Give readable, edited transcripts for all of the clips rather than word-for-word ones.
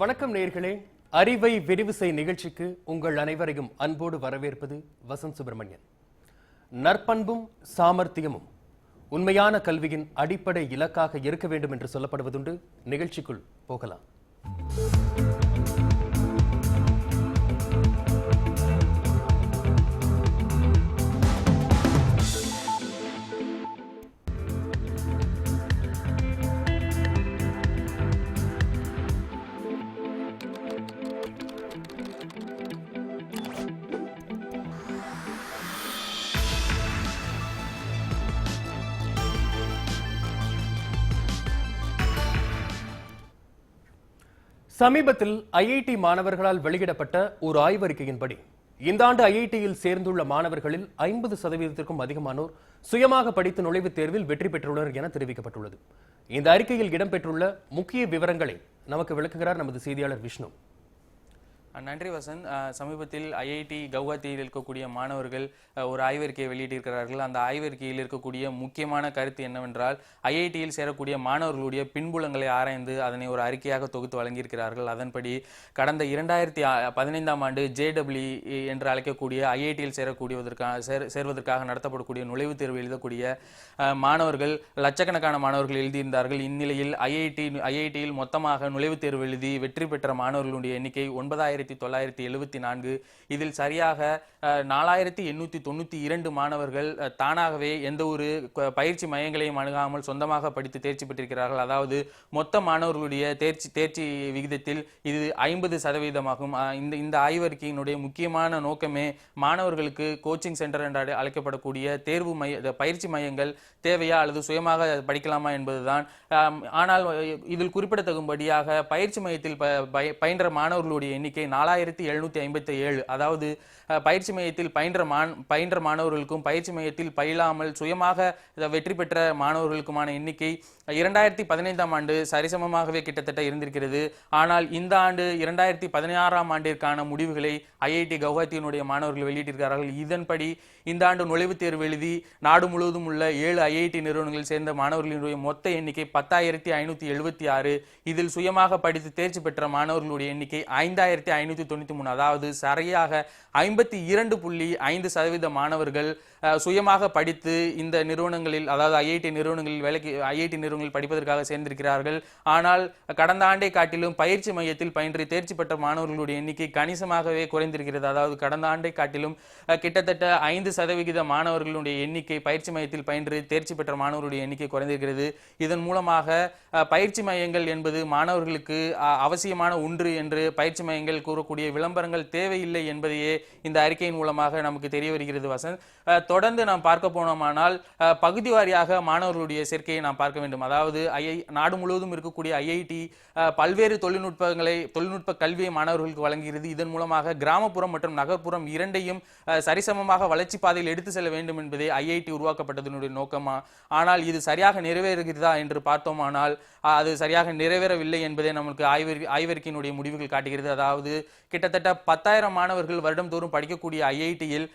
வணக்கம் நேயர்களே, அறிவை விரிவு செய் நிகழ்ச்சிக்கு உங்கள் அனைவரையும் அன்போடு வரவேற்பது வசந்த் சுப்பிரமணியன். நற்பண்பும் சாமர்த்தியமும் உண்மையான கல்வியின் அடிப்படை இலக்காக இருக்க வேண்டும் என்று சொல்லப்படுவதுண்டு. நிகழ்ச்சிக்குள் போகலாம். சமீபத்தில் ஐஐடி மாணவர்களால் வெளியிடப்பட்ட ஒரு ஆய்வறிக்கையின்படி இந்த ஆண்டு ஐஐடியில் சேர்ந்துள்ள மாணவர்களில் 50% அதிகமானோர் சுயமாக படித்து நுழைவுத் தேர்வில் வெற்றி பெற்றுள்ளனர் என தெரிவிக்கப்பட்டுள்ளது. இந்த அறிக்கையில் இடம்பெற்றுள்ள முக்கிய விவரங்களை நமக்கு விளக்குகிறார் நமது செய்தியாளர் விஷ்ணு. நன்றி வசந்த். சமீபத்தில் ஐஐடி கவுஹாத்தியில் இருக்கக்கூடிய மாணவர்கள் ஒரு ஆய்வறிக்கையை வெளியிட்டிருக்கிறார்கள். அந்த ஆய்வறிக்கையில் இருக்கக்கூடிய முக்கியமான கருத்து என்னவென்றால், ஐஐடியில் சேரக்கூடிய மாணவர்களுடைய பின்புலங்களை ஆராய்ந்து அதனை ஒரு அறிக்கையாக தொகுத்து வழங்கியிருக்கிறார்கள். அதன்படி கடந்த 2015ஆம் ஆண்டு JEE என்று அழைக்கக்கூடிய ஐஐடியில் சேர்வதற்காக நடத்தப்படக்கூடிய நுழைவுத் தேர்வு எழுதக்கூடிய மாணவர்கள் லட்சக்கணக்கான மாணவர்கள் எழுதியிருந்தார்கள். இந்நிலையில் ஐஐடியில் மொத்தமாக நுழைவுத் தேர்வு எழுதி வெற்றி பெற்ற மாணவர்களுடைய எண்ணிக்கை 9974. இதில் சரியாக 4892 மாணவர்கள் தானாகவே எந்த ஒரு பயிற்சி மையங்களையும் அணுகாமல் சொந்தமாக படித்து தேர்ச்சி பெற்றிருக்கிறார்கள். அதாவது மொத்த மாணவர்களுடைய தேர்ச்சி விகிதத்தில் இது 50%. இந்த ஆய்வறிக்கையினுடைய முக்கியமான நோக்கமே மாணவர்களுக்கு கோச்சிங் சென்டர் என்று அழைக்கப்படக்கூடிய பயிற்சி மையங்கள் தேவையா அல்லது சுயமாக படிக்கலாமா என்பதுதான். ஆனால் இதில் குறிப்பிடத்தகும்படியாக பயிற்சி மையத்தில் பயின்ற மாணவர்களுடைய எண்ணிக்கை 4757. அதாவது பயிற்சி மையத்தில் பயின்ற மாணவர்களுக்கும் பயிற்சி மையத்தில் பயிலாமல் சுயமாக வெற்றி பெற்ற மாணவர்களுக்குமான எண்ணிக்கை 2015ஆம் ஆண்டு சரிசமமாகவே கிட்டத்தட்ட இருந்திருக்கிறது. ஆனால் இந்த ஆண்டு 2016ஆம் ஆண்டிற்கான முடிவுகளை ஐஐடி கவுஹாத்தியினுடைய மாணவர்கள் வெளியிட்டிருக்கிறார்கள். இதன்படி இந்த ஆண்டு நுழைவுத் தேர்வு எழுதி நாடு முழுவதும் உள்ள 7 ஐஐடி நிறுவனங்களில் சேர்ந்த மாணவர்களுடைய மொத்த எண்ணிக்கை 10,576. இதில் சுயமாக படித்து தேர்ச்சி பெற்ற மாணவர்களுடைய எண்ணிக்கை 5,593. அதாவது சரியாக 52.5% மாணவர்கள் சுயமாக படித்து இந்த நிறுவனங்களில், அதாவது ஐஐடி நிறுவனங்களில் படிப்பதற்காக சேர்ந்திருக்கிறார்கள். ஆனால் கடந்த ஆண்டை காட்டிலும் பயிற்சி மையத்தில் பயின்று தேர்ச்சி பெற்ற மாணவர்களுடைய எண்ணிக்கை கணிசமாகவே குறைந்திருக்கிறது. அதாவது கடந்த ஆண்டை காட்டிலும் கிட்டத்தட்ட 5% மாணவர்களுடைய எண்ணிக்கை பயிற்சி மையத்தில் பயின்று தேர்ச்சி பெற்ற மாணவர்களுடைய எண்ணிக்கை குறைந்திருக்கிறது. இதன் மூலமாக பயிற்சி மையங்கள் என்பது மாணவர்களுக்கு அவசியமான ஒன்று என்று பயிற்சி மையங்கள் கூறக்கூடிய விளம்பரங்கள் தேவையில்லை என்பதையே இந்த அறிக்கையின் மூலமாக நமக்கு தெரிய வருகிறது. வசந்த், தொடர்ந்து நாம் பார்க்க போனோமானால் பகுதி வாரியாக மாணவர்களுடைய சேர்க்கையை நாம் பார்க்க வேண்டும். அதாவது நாடு முழுவதும் இருக்கக்கூடிய ஐஐடி பல்வேறு தொழில்நுட்ப கல்வியை மாணவர்களுக்கு வழங்குகிறது. இதன் மூலமாக கிராமப்புறம் மற்றும் நகர்ப்புறம் இரண்டையும் சரிசமமாக வளர்ச்சி பாதையில் எடுத்து செல்ல வேண்டும் என்பதே ஐஐடி உருவாக்கப்பட்டதனுடைய நோக்கமா. ஆனால் இது சரியாக நிறைவேறுகிறதா என்று பார்த்தோமானால் அது சரியாக நிறைவேறவில்லை என்பதே நமக்கு ஆய்வறிக்கையினுடைய முடிவுகள் காட்டுகிறது. அதாவது கிட்டத்தட்ட 10,000 மாணவர்கள் வருடந்தோறும் படிக்கக்கூடிய ஐஐடியில்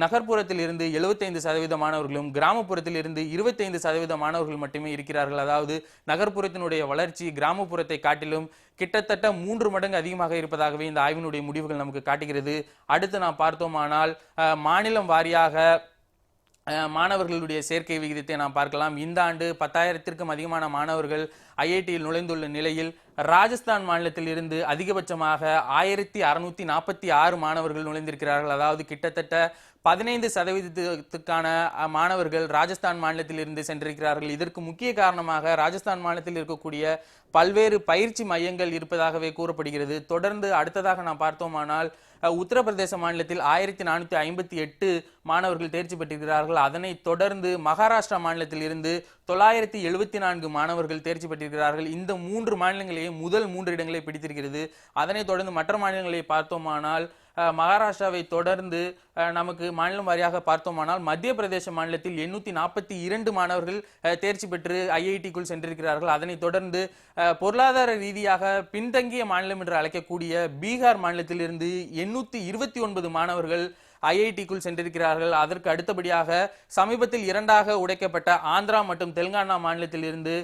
நகர்ப்புறத்தில் இருந்து 75% மாணவர்களும் கிராமப்புறத்தில் இருந்து 25% மாணவர்கள் மட்டுமே இருக்கிறார்கள். அதாவது நகர்ப்புறத்தினுடைய வளர்ச்சி கிராமப்புறத்தை காட்டிலும் கிட்டத்தட்ட 3 மடங்கு அதிகமாக இருப்பதாகவே இந்த ஆய்வினுடைய முடிவுகள் நமக்கு காட்டுகிறது. அடுத்து நாம் பார்த்தோமானால் மாநிலம் வாரியாக மாணவர்களுடைய சேர்க்கை விகிதத்தை நாம் பார்க்கலாம். இந்த ஆண்டு 10,000க்கும் அதிகமான மாணவர்கள் ஐஐடியில் நுழைந்துள்ள நிலையில் ராஜஸ்தான் மாநிலத்தில் இருந்து அதிகபட்சமாக 1,646 மாணவர்கள் நுழைந்திருக்கிறார்கள். அதாவது கிட்டத்தட்ட 15%க்கான மாணவர்கள் ராஜஸ்தான் மாநிலத்தில் இருந்து சென்றிருக்கிறார்கள். இதற்கு முக்கிய காரணமாக ராஜஸ்தான் மாநிலத்தில் இருக்கக்கூடிய பல்வேறு பயிற்சி மையங்கள் இருப்பதாகவே கூறப்படுகிறது. தொடர்ந்து அடுத்ததாக நாம் பார்த்தோமானால் உத்தரப்பிரதேச மாநிலத்தில் 1,458 மாணவர்கள் தேர்ச்சி பெற்றிருக்கிறார்கள். அதனை தொடர்ந்து மகாராஷ்டிரா மாநிலத்தில் இருந்து 974 மாணவர்கள் தேர்ச்சி பெற்றிருக்கிறார்கள். இந்த 3 மாநிலங்களையே முதல் 3 இடங்களை பிடித்திருக்கிறது. அதனைத் தொடர்ந்து மற்ற மாநிலங்களை பார்த்தோமானால் மகாராஷ்டிராவை தொடர்ந்து நமக்கு மாநிலம் வாரியாக பார்த்தோமானால் மத்திய பிரதேச மாநிலத்தில் 842 மாணவர்கள் தேர்ச்சி பெற்று ஐஐடிக்குள் சென்றிருக்கிறார்கள். அதனைத் தொடர்ந்து பொருளாதார ரீதியாக பின்தங்கிய மாநிலம் என்று அழைக்கக்கூடிய பீகார் மாநிலத்திலிருந்து 829 மாணவர்கள் ஐஐடிக்குள் சென்றிருக்கிறார்கள். அதற்கு அடுத்தபடியாக சமீபத்தில் இரண்டாக உடைக்கப்பட்ட ஆந்திரா மற்றும் தெலுங்கானா மாநிலத்தில் இருந்து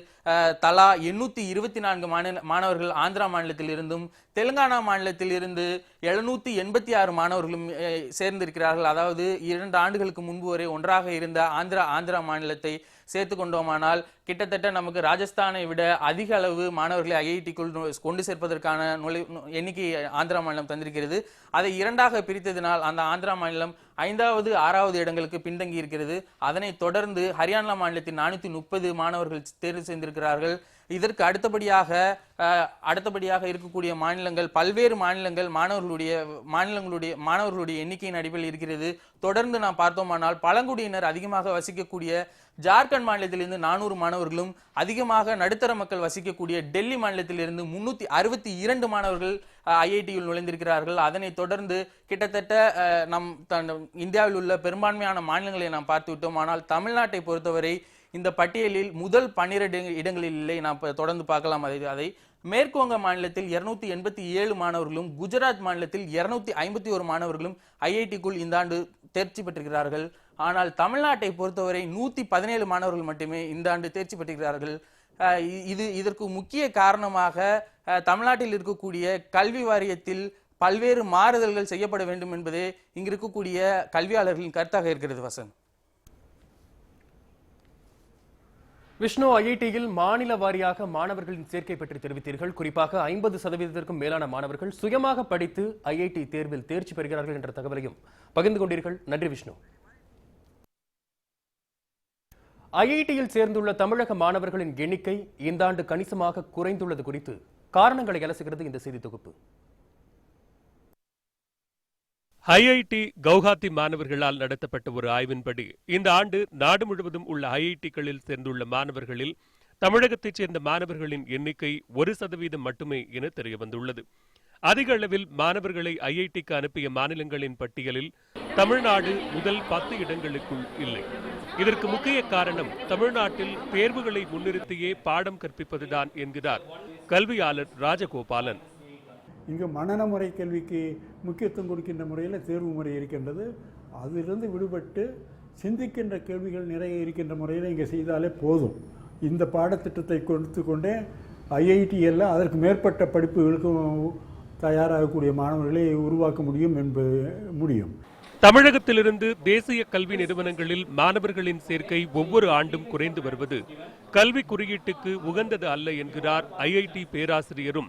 தலா 824 மாணவர்கள் ஆந்திரா மாநிலத்தில் இருந்தும் தெலுங்கானா மாநிலத்தில் இருந்து 786 மாணவர்களும் சேர்ந்திருக்கிறார்கள். அதாவது 2 ஆண்டுகளுக்கு முன்பு வரை ஒன்றாக இருந்த ஆந்திரா மாநிலத்தை சேர்த்து கொண்டோமானால் கிட்டத்தட்ட நமக்கு ராஜஸ்தானை விட அதிக அளவு மாணவர்களை ஐஐடிக்குள் கொண்டு சேர்ப்பதற்கான எண்ணிக்கை ஆந்திரா மாநிலம் தந்திருக்கிறது. அதை 2ஆக பிரித்ததினால் அந்த ஆந்திரா மாநிலம் 5வது 6வது இடங்களுக்கு பின்தங்கி இருக்கிறது. அதனை தொடர்ந்து ஹரியானா மாநிலத்தில் 430 மாணவர்கள் தேர்வு செய்திருக்கிறார்கள். இதற்கு அடுத்தபடியாக இருக்கக்கூடிய மாநிலங்கள், பல்வேறு மாநிலங்கள் மாணவர்களுடைய எண்ணிக்கையின் அடிப்படையில் இருக்கிறது. தொடர்ந்து நாம் பார்த்தோமானால் பழங்குடியினர் அதிகமாக வசிக்கக்கூடிய ஜார்க்கண்ட் மாநிலத்திலிருந்து 400 மாணவர்களும், அதிகமாக நடுத்தர மக்கள் வசிக்கக்கூடிய டெல்லி மாநிலத்திலிருந்து 362 மாணவர்கள் ஐஐடியில் நுழைந்திருக்கிறார்கள். அதனை தொடர்ந்து கிட்டத்தட்ட இந்தியாவில் உள்ள பெரும்பான்மையான மாநிலங்களை நாம் பார்த்துவிட்டோம். ஆனால் தமிழ்நாட்டை பொறுத்தவரை இந்த பட்டியலில் முதல் 12 இடங்களில் இல்லை. நாம் தொடர்ந்து பார்க்கலாம். அதை மேற்கு வங்க மாநிலத்தில் 287 மாணவர்களும், குஜராத் மாநிலத்தில் 251 மாணவர்களும் ஐஐடிக்குள் இந்த ஆண்டு தேர்ச்சி பெற்றிருக்கிறார்கள். ஆனால் தமிழ்நாட்டை பொறுத்தவரை 117 மாணவர்கள் மட்டுமே இந்த ஆண்டு தேர்ச்சி பெற்றிருக்கிறார்கள். இதற்கு முக்கிய காரணமாக தமிழ்நாட்டில் இருக்கக்கூடிய கல்வி வாரியத்தில் பல்வேறு மாறுதல்கள் செய்யப்பட வேண்டும் என்பதே இங்கு இருக்கக்கூடிய கல்வியாளர்களின் கருத்தாக இருக்கிறது. வசந்த், விஷ்ணு, ஐஐடியில் மாநில வாரியாக மாணவர்களின் சேர்க்கை பற்றி தெரிவித்தீர்கள். குறிப்பாக 50% மேலான மாணவர்கள் சுயமாக படித்து ஐஐடி தேர்வில் தேர்ச்சி பெறுகிறார்கள் என்ற தகவலையும் பகிர்ந்து கொண்டீர்கள். நன்றி விஷ்ணு. ஐஐடியில் சேர்ந்துள்ள தமிழக மாணவர்களின் எண்ணிக்கை இந்த ஆண்டு கணிசமாக குறைந்துள்ளது குறித்து காரணங்களை அலசுகிறது இந்த செய்தி தொகுப்பு. ஐஐடி கவுஹாத்தி மாணவர்களால் நடத்தப்பட்ட ஒரு ஆய்வின்படி இந்த ஆண்டு நாடு முழுவதும் உள்ள ஐஐடிகளில் சேர்ந்துள்ள மாணவர்களில் தமிழகத்தைச் சேர்ந்த மாணவர்களின் எண்ணிக்கை 1% மட்டுமே என தெரியவந்துள்ளது. அதிக அளவில் மாணவர்களை ஐஐடிக்கு அனுப்பிய மாநிலங்களின் பட்டியலில் தமிழ்நாடு முதல் 10 இடங்களுக்குள் இல்லை. இதற்கு முக்கிய காரணம் தமிழ்நாட்டில் தேர்வுகளை முன்னிறுத்தியே பாடம் கற்பிப்பதுதான் என்கிறார் கல்வியாளர் ராஜகோபாலன். இங்கு மனன முறை கல்விக்கு முக்கியத்துவம் கொடுக்கின்ற முறையில் தேர்வு முறை இருக்கின்றது. அதிலிருந்து விடுபட்டு சிந்திக்கின்ற கேள்விகள் நிறைய இருக்கின்ற முறையில் இங்கே செய்தாலே போதும். இந்த பாடத்திட்டத்தை கொடுத்து கொண்டே ஐஐடி எல்லாம் அதற்கு மேற்பட்ட படிப்புகளுக்கும் தயாராகக்கூடிய மாணவர்களை உருவாக்க முடியும். தமிழகத்திலிருந்து தேசிய கல்வி நிறுவனங்களில் மாணவர்களின் சேர்க்கை ஒவ்வொரு ஆண்டும் குறைந்து வருவது கல்வி குறியீட்டுக்கு உகந்தது அல்ல என்கிறார் ஐஐடி பேராசிரியரும்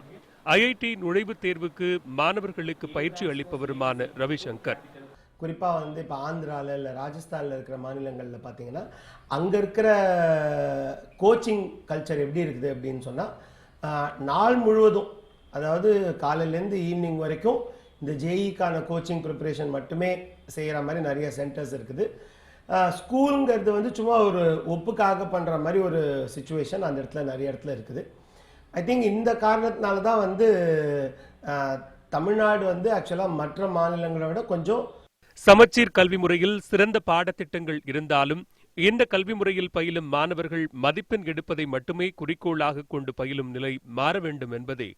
ஐஐடி நுழைவுத் தேர்வுக்கு மாணவர்களுக்கு பயிற்சி அளிப்பவருமான ரவிசங்கர். குறிப்பாக இப்போ ஆந்திராவில் இல்லை ராஜஸ்தானில் இருக்கிற மாநிலங்களில் பார்த்தீங்கன்னா அங்கே இருக்கிற கோச்சிங் கல்ச்சர் எப்படி இருக்குது அப்படின்னு சொன்னால், நாள் முழுவதும், அதாவது காலையிலேருந்து ஈவினிங் வரைக்கும் இந்த ஜேஇக்கான கோச்சிங் ப்ரிப்பரேஷன் மட்டுமே செய்கிற மாதிரி நிறைய சென்டர்ஸ் இருக்குது. ஸ்கூலுங்கிறது சும்மா ஒரு ஒப்புக்காக பண்ணுற மாதிரி ஒரு சிச்சுவேஷன் அந்த இடத்துல நிறைய இடத்துல இருக்குது. ஐ திங்க் இந்த காரணத்தினால தான் தமிழ்நாடு ஆக்சுவலாக மற்ற மாநிலங்களை விட கொஞ்சம் சமச்சீர் கல்வி முறையில் சிறந்த பாடத்திட்டங்கள் இருந்தாலும் இந்த கல்வி முறையில் பயிலும் மாணவர்கள் மதிப்பெண் எடுப்பதை மட்டுமே குறிக்கோளாக கொண்டு பயிலும் நிலை மாற வேண்டும் என்பதே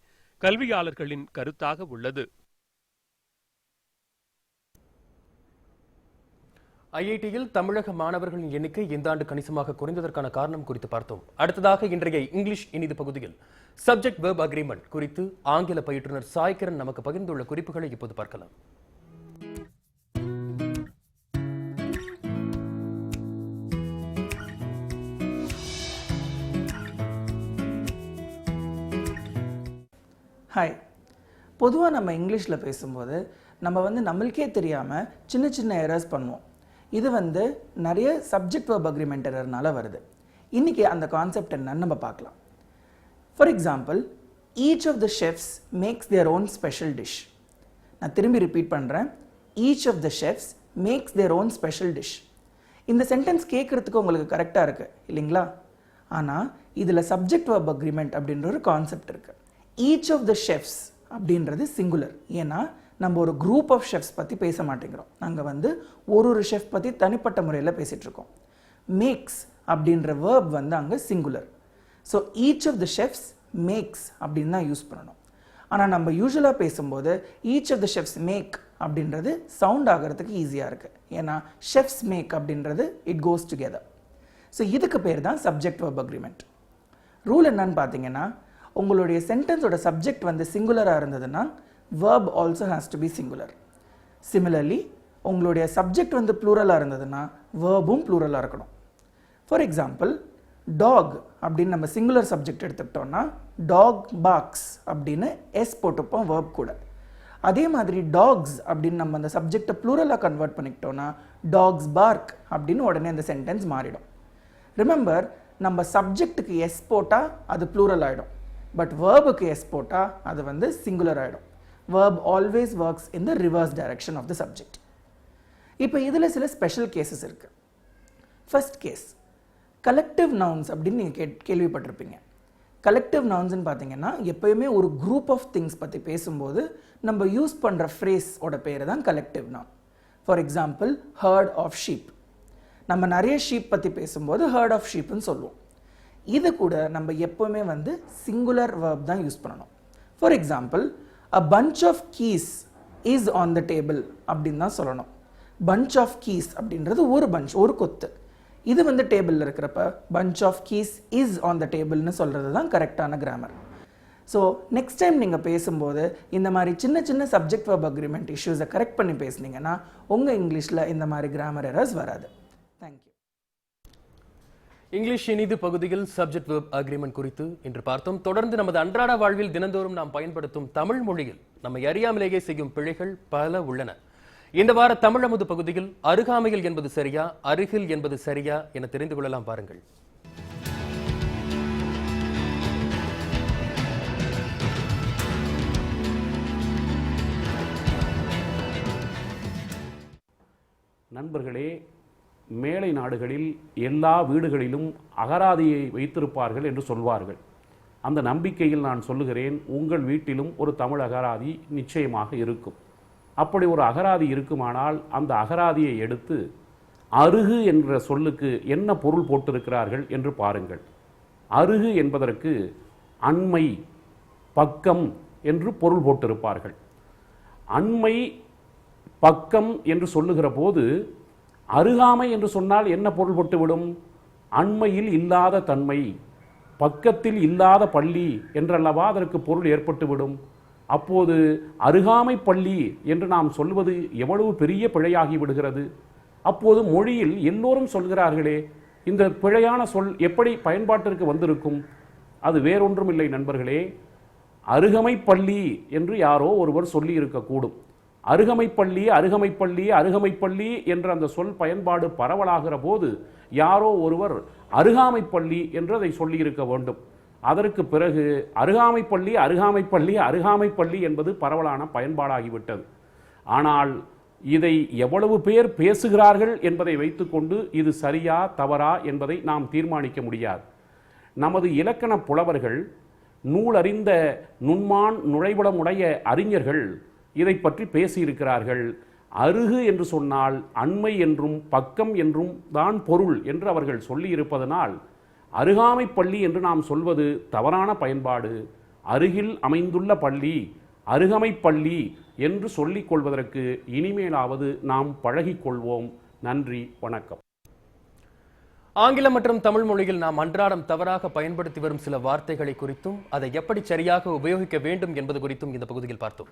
கல்வியாளர்களின் கருத்தாக உள்ளது. ஐஐடியில் தமிழக மாணவர்களின் எண்ணிக்கை இந்த ஆண்டு கணிசமாக குறைந்ததற்கான காரணம் குறித்து பார்த்தோம். அடுத்ததாக இன்றைய இங்கிலீஷ் இனிது பகுதியில் சப்ஜெக்ட் வெர்ப் அக்ரிமெண்ட் குறித்து ஆங்கில பயிற்றுனர் சாய்கிரண் நமக்கு பகிர்ந்துள்ள குறிப்புகளை இப்போது பார்க்கலாம். ஹாய். பொதுவாக நம்ம இங்கிலீஷில் பேசும்போது நம்ம நம்மளுக்கே தெரியாமல் சின்ன சின்ன எரர்ஸ் பண்ணுவோம். இது நிறைய சப்ஜெக்ட் வெர்ப் அக்ரிமெண்ட் எரர்னால வருது. இன்றைக்கி அந்த கான்செப்ட் என்னன்னு நம்ம பார்க்கலாம். For example, each of the chefs makes their own special dish. நான் திரும்பி ரிப்பீட் பண்ணுறேன். Each of the chefs makes their own special dish. இந்த சென்டென்ஸ் கேட்குறதுக்கு உங்களுக்கு கரெக்டாக இருக்குது இல்லைங்களா? ஆனால் இதில் சப்ஜெக்ட் வெர்ப் அக்ரிமெண்ட் அப்படின்ற ஒரு கான்செப்ட் இருக்குது. ஈச் ஆஃப் த ஷெஃப்ஸ் அப்படின்றது சிங்குலர். ஏன்னா நம்ம ஒரு குரூப் ஆஃப் ஷெஃப்ஸ் பற்றி பேச மாட்டேங்கிறோம். நாங்கள் ஒரு ஷெஃப் பற்றி தனிப்பட்ட முறையில் பேசிகிட்ருக்கோம். மேக்ஸ் அப்படின்ற வேர்ப் அங்கே singular. So each of the chefs makes அப்படின்னு தான் யூஸ் பண்ணணும். ஆனால் நம்ம யூஸ்வலாக பேசும்போது each of the chefs make அப்படின்றது சவுண்ட் ஆகிறதுக்கு ஈஸியாக இருக்குது. ஏன்னா ஷெஃப்ஸ் மேக் அப்படின்றது இட் கோஸ் டுகெதர். ஸோ இதுக்கு பேர் தான் சப்ஜெக்ட் வெர்ப் அக்ரிமெண்ட். ரூல் என்னன்னு பார்த்தீங்கன்னா, உங்களுடைய சென்டென்ஸோட சப்ஜெக்ட் வந்து சிங்குலராக இருந்ததுன்னா verb also has to be singular. Similarly, உங்களுடைய சப்ஜெக்ட் வந்து ப்ளூரலாக இருந்ததுன்னா வேர்பும் ப்ளூரலாக இருக்கணும். ஃபார் எக்ஸாம்பிள், டாக் அப்படின்னு நம்ம சிங்குலர் சப்ஜெக்ட் எடுத்துக்கிட்டோம்னா டாக் barks அப்படின்னு எஸ் போட்டுப்போம் வேர்ப் கூட. அதே மாதிரி டாக்ஸ் அப்படின்னு நம்ம அந்த சப்ஜெக்டை ப்ளூரலாக கன்வெர்ட் பண்ணிக்கிட்டோம்னா டாக்ஸ் bark அப்படின்னு உடனே அந்த சென்டென்ஸ் மாறிடும். ரிமெம்பர், நம்ம சப்ஜெக்ட்டுக்கு எஸ் போட்டால் அது ப்ளூரல் ஆகிடும், பட் வேர்புக்கு எஸ் போட்டால் அது வந்து சிங்குலர் ஆகிடும். verb always works in the reverse direction of the subject. இப்போ இதில் சில ஸ்பெஷல் கேசஸ் இருக்குது. ஃபர்ஸ்ட் கேஸ், கலெக்டிவ் நவுன்ஸ் அப்படின்னு நீங்கள் கேள்விப்பட்டிருப்பீங்க. கலெக்டிவ் நவுன்ஸ்ன்னு பார்த்தீங்கன்னா எப்போயுமே ஒரு குரூப் ஆஃப் திங்ஸ் பற்றி பேசும்போது நம்ம யூஸ் பண்ணுற ஃப்ரேஸோட பேர் தான் collective noun. For example, herd of sheep. நம்ம நிறைய ஷீப் பற்றி பேசும்போது ஹர்ட் ஆஃப் ஷீப்னு சொல்லுவோம். இது கூட நம்ம எப்போவுமே வந்து சிங்குலர் verb தான் யூஸ் பண்ணணும். For example, a bunch of keys is on the table அப்படின்னு தான் சொல்லணும். bunch of keys அப்படின்றது ஒரு bunch, ஒரு கொத்து. இது வந்து டேபிளில் இருக்கிறப்ப bunch of keys is on the tableன்னு சொல்கிறது தான் கரெக்டான கிராமர். ஸோ நெக்ஸ்ட் டைம் நீங்கள் பேசும்போது இந்த மாதிரி சின்ன சின்ன சப்ஜெக்ட் வெர்ப் அக்ரிமெண்ட் இஷ்யூஸை கரெக்ட் பண்ணி பேசுனீங்கன்னா உங்கள் இங்கிலீஷில் இந்த மாதிரி கிராமர் எரர்ஸ் வராது. தேங்க்யூ. இங்கிலீஷ் இனிது பகுதியில் சப்ஜெக்ட் வெர்ப் அக்ரிமெண்ட் குறித்து இன்று பார்த்தோம். தொடர்ந்து நமது அன்றாட வாழ்வில் தினந்தோறும் நாம் பயன்படுத்தும் தமிழ் மொழியில் நம்மை அறியாமலேயே செய்யும் பிழைகள் பல உள்ளன. இந்த வார தமிழமுது பகுதியில் அருகாமையில் என்பது சரியா, அருகில் என்பது சரியா என தெரிந்து கொள்ளலாம். பாருங்கள். நண்பர்களே, மேலை நாடுகளில் எல்லா வீடுகளிலும் அகராதியை வைத்திருப்பார்கள் என்று சொல்வார்கள். அந்த நம்பிக்கையில் நான் சொல்லுகிறேன், உங்கள் வீட்டிலும் ஒரு தமிழ் அகராதி நிச்சயமாக இருக்கும். அப்படி ஒரு அகராதி இருக்குமானால் அந்த அகராதியை எடுத்து அருகு என்ற சொல்லுக்கு என்ன பொருள் போட்டிருக்கிறார்கள் என்று பாருங்கள். அருகு என்பதற்கு அண்மை, பக்கம் என்று பொருள் போட்டிருப்பார்கள். அண்மை, பக்கம் என்று சொல்லுகிற போது அருகாமை என்று சொன்னால் என்ன பொருள் போட்டுவிடும்? அண்மையில் இல்லாத தன்மை, பக்கத்தில் இல்லாத பள்ளி என்றல்லவா அதற்கு பொருள் ஏற்பட்டுவிடும். அப்போது அருகாமை பள்ளி என்று நாம் சொல்வது எவ்வளவு பெரிய பிழையாகி விடுகிறது. அப்போது மொழியில் எல்லோரும் சொல்கிறார்களே, இந்த பிழையான சொல் எப்படி பயன்பாட்டிற்கு வந்திருக்கும்? அது வேறொன்றும் இல்லை நண்பர்களே, அருகமை பள்ளி என்று யாரோ ஒருவர் சொல்லி இருக்கக்கூடும். அருகமைப்பள்ளி, அருகமைப்பள்ளி, அருகமைப்பள்ளி என்ற அந்த சொல் பயன்பாடு பரவலாகிற போது யாரோ ஒருவர் அருகாமைப்பள்ளி என்று அதை சொல்லியிருக்க வேண்டும். அதற்கு பிறகு அருகாமைப்பள்ளி, அருகாமைப்பள்ளி, அருகாமைப்பள்ளி என்பது பரவலான பயன்பாடாகிவிட்டது. ஆனால் இதை எவ்வளவு பேர் பேசுகிறார்கள் என்பதை வைத்துக்கொண்டு இது சரியா தவறா என்பதை நாம் தீர்மானிக்க முடியாது. நமது இலக்கண புலவர்கள், நூலறிந்த நுண்மான் நுழைவுடமுடைய அறிஞர்கள் இதை பற்றி பேசியிருக்கிறார்கள். அருகு என்று சொன்னால் அண்மை என்றும் பக்கம் என்றும் தான் பொருள் என்று அவர்கள் சொல்லியிருப்பதனால் அருகாமை பள்ளி என்று நாம் சொல்வது தவறான பயன்பாடு. அருகில் அமைந்துள்ள பள்ளி, அருகமை பள்ளி என்று சொல்லிக் கொள்வதற்கு இனிமேலாவது நாம் பழகிக்கொள்வோம். நன்றி, வணக்கம். ஆங்கிலம் மற்றும் தமிழ் மொழியில் நாம் அன்றாடம் தவறாக பயன்படுத்தி வரும் சில வார்த்தைகளை குறித்தும் அதை எப்படி சரியாக உபயோகிக்க வேண்டும் என்பது குறித்தும் இந்த பகுதியில் பார்த்தோம்.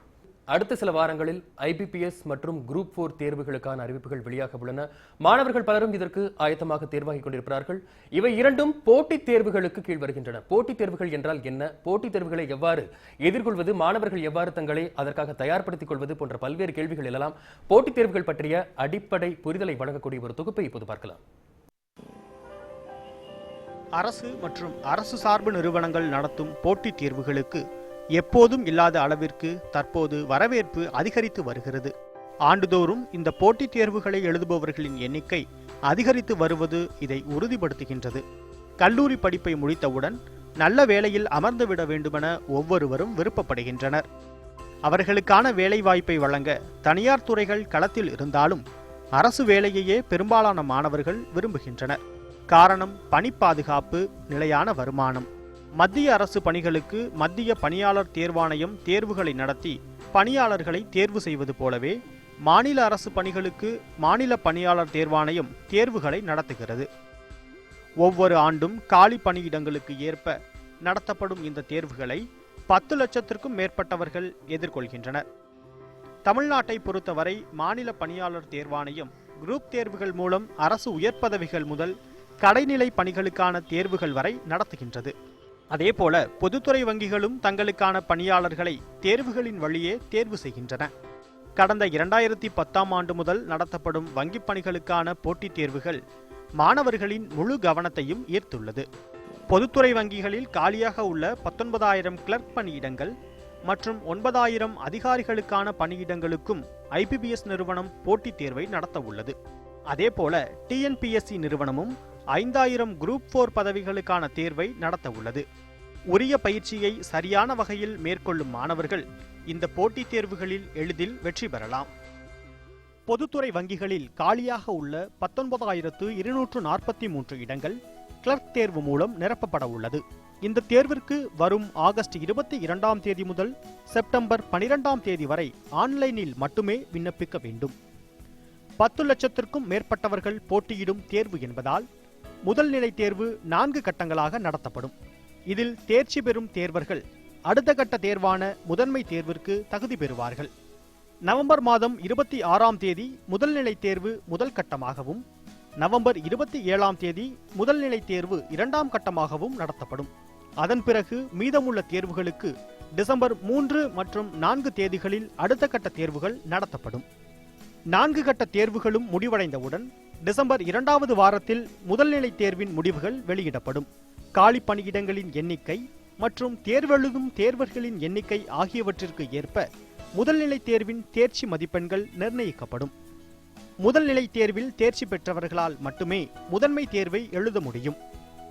அடுத்த சில வாரங்களில் IBPS மற்றும் குரூப் 4 தேர்வுகளுக்கான அறிவிப்புகள் வெளியாக உள்ளன. மாணவர்கள் பலரும் இதற்கு ஆயத்தமாக தேர்வாகிக் கொண்டிருக்கிறார்கள். இவை இரண்டும் போட்டித் தேர்வுகளுக்கு கீழ் வருகின்றன. போட்டித் தேர்வுகள் என்றால் என்ன, போட்டித் தேர்வுகளை எவ்வாறு எதிர்கொள்வது, மாணவர்கள் எவ்வாறு தங்களை அதற்காக தயார்படுத்திக் கொள்வது போன்ற பல்வேறு கேள்விகள் எல்லாம் போட்டித் தேர்வுகள் பற்றிய அடிப்படை புரிதலை வழங்கக்கூடிய ஒரு தொகுப்பை இப்போது பார்க்கலாம். அரசு மற்றும் அரசு சார்பு நிறுவனங்கள் நடத்தும் போட்டித் தேர்வுகளுக்கு எப்போதும் இல்லாத அளவிற்கு தற்போது வரவேற்பு அதிகரித்து வருகிறது. ஆண்டுதோறும் இந்த போட்டித் தேர்வுகளை எழுதுபவர்களின் எண்ணிக்கை அதிகரித்து வருவது இதை உறுதிப்படுத்துகின்றது. கல்லூரி படிப்பை முடித்தவுடன் நல்ல வேலையில் அமர்ந்துவிட வேண்டுமென ஒவ்வொருவரும் விருப்பப்படுகின்றனர். அவர்களுக்கான வேலைவாய்ப்பை வழங்க தனியார் துறைகள் களத்தில் இருந்தாலும் அரசு வேலையையே பெரும்பாலான மாணவர்கள் விரும்புகின்றனர். காரணம் பணி பாதுகாப்பு, நிலையான வருமானம். மத்திய அரசு பணிகளுக்கு மத்திய பணியாளர் தேர்வாணையம் தேர்வுகளை நடத்தி பணியாளர்களை தேர்வு செய்வது போலவே மாநில அரசு பணிகளுக்கு மாநில பணியாளர் தேர்வாணையம் தேர்வுகளை நடத்துகிறது. ஒவ்வொரு ஆண்டும் காலி பணியிடங்களுக்கு ஏற்ப நடத்தப்படும் இந்த தேர்வுகளை 10 லட்சத்திற்கும் மேற்பட்டவர்கள் எதிர்கொள்கின்றனர். தமிழ்நாட்டை பொறுத்தவரை மாநில பணியாளர் தேர்வாணையம் குரூப் தேர்வுகள் மூலம் அரசு உயர் பதவிகள் முதல் கடைநிலை பணிகளுக்கான தேர்வுகள் வரை நடத்துகின்றது. அதேபோல பொதுத்துறை வங்கிகளும் தங்களுக்கான பணியாளர்களை தேர்வுகளின் வழியே தேர்வு செய்கின்றன. கடந்த 2010ஆம் ஆண்டு முதல் நடத்தப்படும் வங்கிப் பணிகளுக்கான போட்டித் தேர்வுகள் மாணவர்களின் முழு கவனத்தையும் ஈர்த்துள்ளது. பொதுத்துறை வங்கிகளில் காலியாக உள்ள 19,000 கிளர்க் பணியிடங்கள் மற்றும் 9,000 அதிகாரிகளுக்கான பணியிடங்களுக்கும் IPPS நிறுவனம் போட்டித் தேர்வை நடத்த உள்ளது. அதேபோல TNPSC நிறுவனமும் 5,000 குரூப் 4 பதவிகளுக்கான தேர்வை நடத்த உள்ளது. உரிய பயிற்சியை சரியான வகையில் மேற்கொள்ளும் மாணவர்கள் இந்த போட்டித் தேர்வுகளில் எளிதில் வெற்றி பெறலாம். பொதுத்துறை வங்கிகளில் காலியாக உள்ள 19,243 இடங்கள் கிளர்க் தேர்வு மூலம் நிரப்பப்பட உள்ளது. இந்த தேர்விற்கு வரும் ஆகஸ்ட் 22ஆம் தேதி முதல் செப்டம்பர் 12ஆம் தேதி வரை ஆன்லைனில் மட்டுமே விண்ணப்பிக்க வேண்டும். 10 லட்சத்திற்கும் மேற்பட்டவர்கள் போட்டியிடும் தேர்வு என்பதால் முதல் நிலை தேர்வு 4 கட்டங்களாக நடத்தப்படும். இதில் தேர்ச்சி பெறும் தேர்வர்கள் அடுத்த கட்ட தேர்வான முதன்மை தேர்விற்கு தகுதி பெறுவார்கள். நவம்பர் மாதம் 26ஆம் தேதி முதல்நிலை தேர்வு முதல் கட்டமாகவும் நவம்பர் 27ஆம் தேதி முதல்நிலை தேர்வு 2ஆம் கட்டமாகவும் நடத்தப்படும். அதன் பிறகு மீதமுள்ள தேர்வுகளுக்கு டிசம்பர் 3 மற்றும் 4 தேதிகளில் அடுத்த கட்ட தேர்வுகள் நடத்தப்படும். 4 கட்ட தேர்வுகளும் முடிவடைந்தவுடன் டிசம்பர் 2வது வாரத்தில் முதல்நிலை தேர்வின் முடிவுகள் வெளியிடப்படும். காலி பணியிடங்களின் எண்ணிக்கை மற்றும் தேர்வெழுதும் தேர்வர்களின் எண்ணிக்கை ஆகியவற்றிற்கு ஏற்ப முதல்நிலை தேர்வின் தேர்ச்சி மதிப்பெண்கள் நிர்ணயிக்கப்படும். முதல்நிலை தேர்வில் தேர்ச்சி பெற்றவர்களால் மட்டுமே முதன்மை தேர்வை எழுத முடியும்.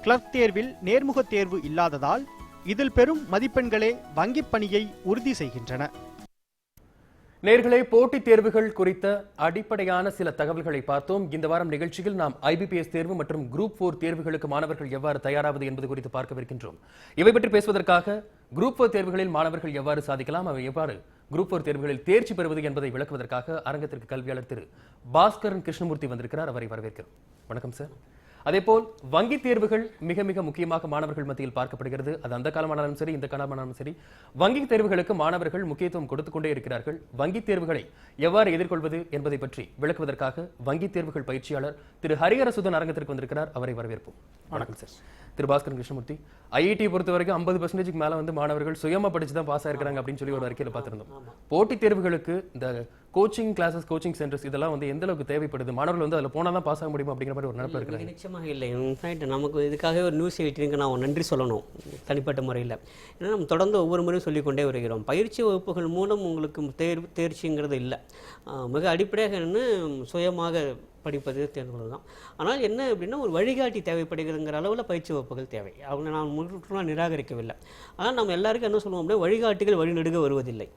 கிளர்க் தேர்வில் நேர்முக தேர்வு இல்லாததால் இதில் பெறும் மதிப்பெண்களே வங்கிப் பணியை உறுதி செய்கின்றன. நேர்களே, போட்டித் தேர்வுகள் குறித்த அடிப்படையான சில தகவல்களை பார்த்தோம். இந்த வாரம் நிகழ்ச்சியில் நாம் IBPS தேர்வு மற்றும் குரூப் 4 தேர்வுகளுக்கு மாணவர்கள் எவ்வாறு தயாராவது என்பது குறித்து பார்க்கவிருக்கின்றோம். இவை பற்றி பேசுவதற்காக குரூப் 4 தேர்வுகளில் மாணவர்கள் எவ்வாறு சாதிக்கலாம், அவை எவ்வாறு குரூப் 4 தேர்வுகளில் தேர்ச்சி பெறுவது என்பதை விளக்குவதற்காக அரங்கத்திற்கு கல்வியாளர் திரு பாஸ்கரன் கிருஷ்ணமூர்த்தி வந்திருக்கிறார். அவரை வரவேற்கிறோம். வணக்கம் சார். அதேபோல் வங்கி தேர்வுகள் மிக மிக முக்கியமாக மாணவர்கள் மத்தியில் பார்க்கப்படுகிறது. அது அந்த காலமானாலும் சரி, இந்த காலமானாலும் சரி, வங்கி தேர்வுகளுக்கு மாணவர்கள் முக்கியத்துவம் கொடுத்துக் கொண்டே இருக்கிறார்கள். வங்கி தேர்வுகளை எவ்வாறு எதிர்கொள்வது என்பதை பற்றி விளக்குவதற்காக வங்கி தேர்வுகள் பயிற்சியாளர் திரு ஹரிஹரசுதன் அரங்கத்திற்கு வந்திருக்கிறார். அவரை வரவேற்போம். வணக்கம் சார். திரு பாஸ்கரன் கிருஷ்ணமூர்த்தி, IIT பொறுத்த வரைக்கும் 50% மேல மாணவர்கள் சுயமா படிச்சு தான் பாஸ் ஆயிருக்காங்க அப்படின்னு சொல்லி ஒரு அறிக்கையில பார்த்திருந்தோம். போட்டித் தேர்வுகளுக்கு இந்த கோச்சிங் கிளாஸஸ், கோச்சிங் சென்டர்ஸ் இதெல்லாம் எந்த அளவுக்கு தேவைப்படுது? மாணவர்கள் அதில் போனால் தான் பாஸ் ஆக முடியும் அப்படிங்கிற மாதிரி ஒரு நினைப்பு இருக்கிறாங்க. நிச்சயமாக இல்லை. இன்ஃபேக்ட் நமக்கு இதுக்காக ஒரு நியூஸ் எயிட்டினுக்கு நான் நன்றி சொல்லணும் தனிப்பட்ட முறையில். ஏன்னா நம்ம தொடர்ந்து ஒவ்வொரு முறையும் சொல்லிக்கொண்டே வருகிறோம். பயிற்சி வகுப்புகள் மூலம் உங்களுக்கு தேர்ச்சிங்கிறது இல்லை. மிக அடிப்படையாக என்ன சுயமாக படிப்பது தேர்வுகள் தான். ஆனால் என்ன அப்படின்னா ஒரு வழிகாட்டி தேவைப்படுகிறதுங்கிற அளவில் பயிற்சி வகுப்புகள் தேவை. அவங்க நான் முழுக்க நிராகரிக்கவில்லை. ஆனால் நம்ம எல்லாருக்கும் என்ன சொல்லுவோம் அப்படின்னா வழிகாட்டிகள் வழிநெடுக வருவதில்லை.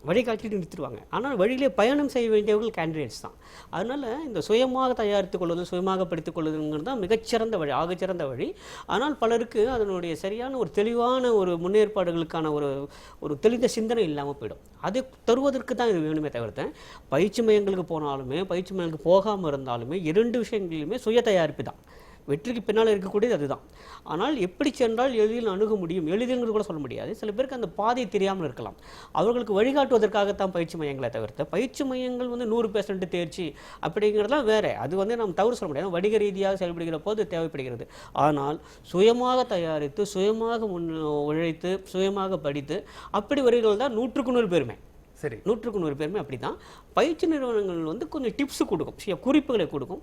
வழிகாட்டிட்டு நிறுத்திடுவாங்க. ஆனால் வழியிலே பயணம் செய்ய வேண்டியவர்கள் கேண்டிடேட்ஸ் தான். அதனால் இந்த சுயமாக தயாரித்துக் கொள்வது, சுயமாக படித்துக் கொள்வதுங்கிறது தான் மிகச்சிறந்த வழி, ஆகச்சிறந்த வழி. ஆனால் பலருக்கு அதனுடைய சரியான ஒரு தெளிவான ஒரு முன்னேற்பாடுகளுக்கான ஒரு தெளிந்த சிந்தனை இல்லாமல் போயிடும். அதை தருவதற்கு தான் இது வேணுமே தவிர்த்து பயிற்சி மையங்களுக்கு போனாலுமே பயிற்சி மையங்களுக்கு போகாமல் இருந்தாலுமே 2 விஷயங்களிலுமே சுய தயாரிப்பு தான். வெற்றிக்கு பின்னால் இருக்கக்கூடியது அதுதான். ஆனால் எப்படி சென்றால் எளிதில் அணுக முடியும், எளிதில்ங்கிறது கூட சொல்ல முடியாது. சில பேருக்கு அந்த பாதை தெரியாமல் இருக்கலாம். அவர்களுக்கு வழிகாட்டுவதற்காகத்தான் பயிற்சி மையங்களை தவிர்த்து பயிற்சி மையங்கள் 100% தேர்ச்சி அப்படிங்கிறதுலாம் வேறு. அது நம்ம தவறு சொல்ல முடியாது. வணிக ரீதியாக செயல்படுகிற போது தேவைப்படுகிறது. ஆனால் சுயமாக தயாரித்து, சுயமாக உழைத்து, சுயமாக படித்து அப்படி வருகிறது தான் 100க்கு 100 பெருமை. சரி, 100க்கு 100 பேருமே அப்படி தான். பயிற்சி நிறுவனங்கள் கொஞ்சம் டிப்ஸ் கொடுக்கும், குறிப்புகளை கொடுக்கும்.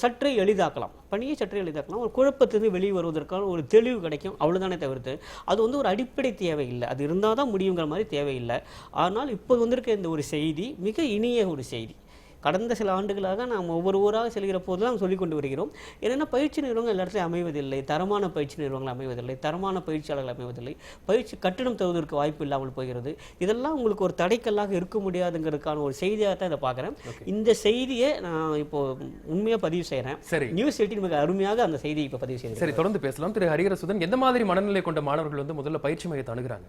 சற்றே எளிதாக்கலாம், பணியை சற்றே எளிதாக்கலாம். ஒரு குழப்பத்திலிருந்து வெளியே வருவதற்கான ஒரு தெளிவு கிடைக்கும். அவ்வளோதானே தவிர்த்து அது ஒரு அடிப்படை தேவையில்லை. அது இருந்தால் தான் முடியுங்கிற மாதிரி தேவையில்லை. ஆனால் இப்போ வந்திருக்க இந்த ஒரு செய்தி மிக இனிய ஒரு செய்தி. கடந்த சில ஆண்டுகளாக நாம் ஒவ்வொரு ஊராக செல்கிற போது தான் சொல்லிக் கொண்டு வருகிறோம். என்னென்னா பயிற்சி நிறுவனங்கள் எல்லா இடத்துலையும் அமைவதில்லை, தரமான பயிற்சி நிறுவனங்கள் அமைவதில்லை, தரமான பயிற்சியாளர்கள் அமைவதில்லை, பயிற்சி கட்டணம் தருவதற்கு வாய்ப்பு இல்லாமல் போகிறது. இதெல்லாம் உங்களுக்கு ஒரு தடைக்கல்லாக இருக்க முடியாதுங்கிறதுக்கான ஒரு செய்தியாக தான் இதை பார்க்குறேன். இந்த செய்தியை நான் இப்போ உண்மையாக பதிவு செய்கிறேன். சரி, நியூஸ் 18 மிக அருமையாக அந்த செய்தியை இப்போ பதிவு செய்கிறேன். சரி, தொடர்ந்து பேசலாம். திரு ஹரிஹரசுதன், எந்த மாதிரி மனநிலை கொண்ட மாணவர்கள் வந்து முதல்ல பயிற்சி மையத்தை அணுகுறாங்க?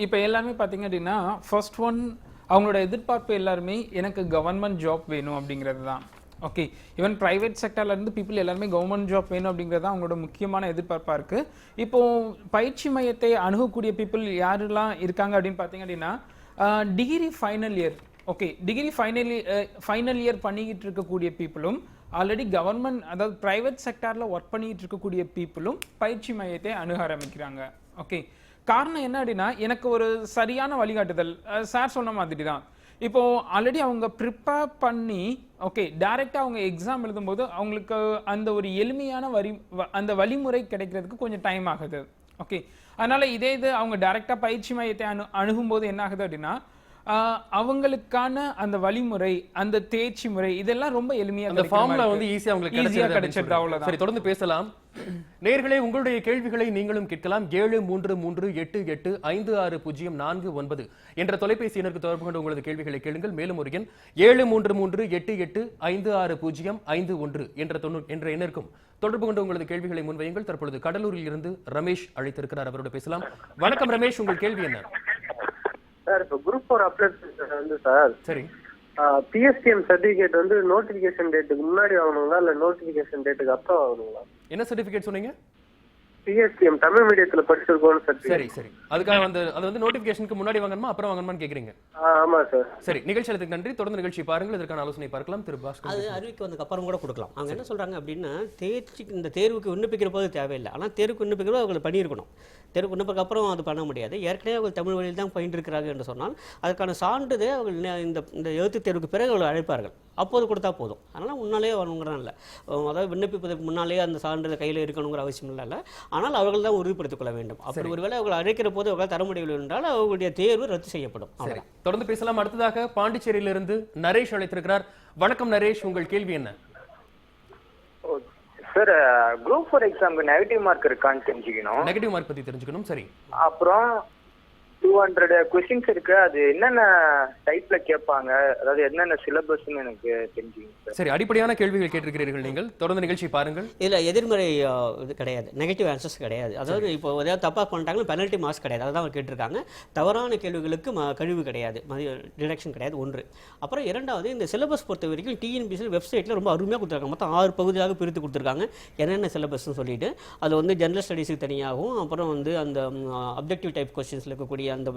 இப்போ எல்லாருமே பார்த்தீங்க அப்படின்னா ஃபர்ஸ்ட் ஒன் அவங்களோட எதிர்பார்ப்பு எல்லாருமே எனக்கு கவர்மெண்ட் ஜாப் வேணும் அப்படிங்கிறது தான். ஓகே, ஈவன் ப்ரைவேட் செக்டர்லேருந்து பீப்புள் எல்லாருமே கவர்மெண்ட் ஜாப் வேணும் அப்படிங்கிறது தான் அவங்களோட முக்கியமான எதிர்பார்ப்பாக இருக்குது. இப்போது பயிற்சி மையத்தை அணுகக்கூடிய பீப்புள் யாரெல்லாம் இருக்காங்க அப்படின்னு பார்த்தீங்க அப்படின்னா degree final year, okay, degree final year பண்ணிக்கிட்டு இருக்கக்கூடிய பீப்புளும், ஆல்ரெடி கவர்மெண்ட் அதாவது ப்ரைவேட் செக்டாரில் ஒர்க் பண்ணிக்கிட்டு இருக்கக்கூடிய பீப்புளும் பயிற்சி மையத்தை அணுக ஆரம்பிக்கிறாங்க. ஓகே, காரணம் என்ன அப்படின்னா எனக்கு ஒரு சரியான வழிகாட்டுதல் சார் சொன்ன மாதிரி தான். இப்போ ஆல்ரெடி அவங்க ப்ரிப்பேர் பண்ணி ஓகே டைரெக்டாக அவங்க எக்ஸாம் எழுதும்போது அவங்களுக்கு அந்த ஒரு எளிமையான அந்த வழிமுறை கிடைக்கிறதுக்கு கொஞ்சம் டைம் ஆகுது. ஓகே, அதனால இதே இது அவங்க டைரெக்டாக பயிற்சி மையத்தை அணுகும்போது என்ன ஆகுது அப்படின்னா அவங்களுக்கான அந்த வழிமுறை, அந்த தேர்ச்சி முறை இதெல்லாம் ரொம்ப எளிமையா அந்த ஃபார்முலா வந்து ஈஸியா உங்களுக்கு கிடைச்சிடுது. அவ்வளவுதான். சரி, தொடர்ந்து பேசலாம். நேயர்களே, உங்களுடைய கேள்விகளை நீங்களும் கேட்கலாம். 7338560449 என்ற தொலைபேசி எண்ணுக்கு தொடர்பு கொண்டு உங்களது கேள்விகளை கேளுங்கள். மேலும் ஒரு எண் 7338560551 என்ற எண்ணிற்கும் தொடர்பு கொண்டு உங்களது கேள்விகளை முன்வையுங்கள். தற்பொழுது கடலூரில் இருந்து ரமேஷ் அழைத்திருக்கிறார், அவரோட பேசலாம். வணக்கம் ரமேஷ், உங்கள் கேள்வி என்ன? சார், இப்போ குரூப் 4 அப்ளை வந்து சார், சரி, பிஎஸ்டிஎம் சர்டிபிகேட் வந்து நோட்டிபிகேஷன் டேட்டுக்கு முன்னாடி வாங்கணுங்களா இல்ல நோட்டிபிகேஷன் டேட்டுக்கு அப்புறம் வாங்கணுங்களா? என்ன சர்டிபிகேட் சொன்னீங்க? பிஎஸ்டிஎம் தமிழ் மீடியத்துல படிச்சிருக்கோம் சார். சரி சரி, அதுக்காக அது வந்து நோட்டிபிகேஷனுக்கு முன்னாடி வாங்கணுமா அப்புறம் வாங்கணுமான்னு கேக்குறீங்க? ஆமா சார். சரி, நிகழ்ச்சிக்கு நன்றி. தொடர்ந்து நிகழ்ச்சி பாருங்கள், இதற்கான ஆலோசனை பார்க்கலாம். திரு பாஸ்கர், அது அறிவிக்க வந்ததுக்கு அப்புறம் கூட கொடுக்கலாம். அவங்க என்ன சொல்றாங்க அப்படின்னா இந்த தேர்வுக்கு விண்ணப்பிக்கிற போது தேவையில்லை, ஆனால் தேர்வுக்கு விண்ணப்பிக்கிற போது அவங்க பண்ணியிருக்கணும். தேர்வுக்கு விண்ணப்பிக்க அப்புறம் அது பண்ண முடியாது. ஏற்கனவே அவங்க தமிழ் வழியில் தான் பயின்றிருக்கிறாங்க என்று சொன்னால் அதற்கான சான்றிதழ் அவங்க இந்த எழுத்து தேர்வுக்கு பிறகு அவர்கள் அழைப்பார்கள், அப்போது கொடுத்தா போதும். அதனால் முன்னாலே வரணுங்கிறதான் இல்லை, அதாவது விண்ணப்பிப்பதற்கு முன்னாலே அந்த சான்றிதழ் கையில் இருக்கணுங்கிற அவசியம் இல்லை. ஆனால் அவர்கள் தான் உறுதிப்படுத்திக் கொள்ள வேண்டும். அப்படி ஒருவேளை அவர்கள் அழைக்கிற போது அவர்கள் தர முடியவில்லை என்றால் அவர்களுடைய தேர்வு ரத்து செய்யப்படும். தொடர்ந்து பேசலாம். அடுத்ததாக பாண்டிச்சேரியிலிருந்து நரேஷ் அழைத்திருக்கிறார். வணக்கம் நரேஷ், உங்கள் கேள்வி என்ன? சார், குரூப் 4 எக்ஸாம்க்கு நெகட்டிவ் மார்க் இருக்கான்னு தெரிஞ்சுக்கணும். நெகட்டிவ் மார்க் பத்தி தெரிஞ்சுக்கணும். சரி, அப்புறம் 200 கொஸ்டின்ஸ் இருக்கு, அது என்னென்ன டைப்ல கேட்பாங்க, அதாவது என்னென்ன சிலபஸ்ன்னு எனக்கு தெரிஞ்சுக்கணும். சரி, அடிப்படையான கேள்விகள் கேட்டிருக்கிறீர்கள் நீங்கள். தொடர்ந்து நிகழ்ச்சி பாருங்கள். இதுல எதிர்மறை இது கிடையாது, நெகட்டிவ் ஆன்சர்ஸ் கிடையாது. அதாவது இப்போ ஏதாவது தப்பா பண்ணிட்டாங்கன்னா பெனல்ட்டி மார்க்ஸ் கிடையாது, அதான் அவங்க கேட்டிருக்காங்க. தவறான கேள்விகளுக்கு கழிவு கிடையாது, டிடக்ஷன் கிடையாது. ஒன்று. அப்புறம் இரண்டாவது, இந்த சிலபஸ் பொறுத்த வரைக்கும் டிஎன்பிஎஸ்சி வெப்சைட்ல ரொம்ப அருமையாக கொடுத்துருக்காங்க. மொத்தம் 6 பகுதியாக பிரித்து கொடுத்துருக்காங்க என்னென்ன சிலபஸ்ன்னு சொல்லிட்டு. அது வந்து ஜெனரல் ஸ்டடீஸுக்கு தனியாகவும், அப்புறம் வந்து அந்த அப்ஜெக்டிவ் டைப் கொஸ்டின்ஸ்ல இருக்கக்கூடிய அந்த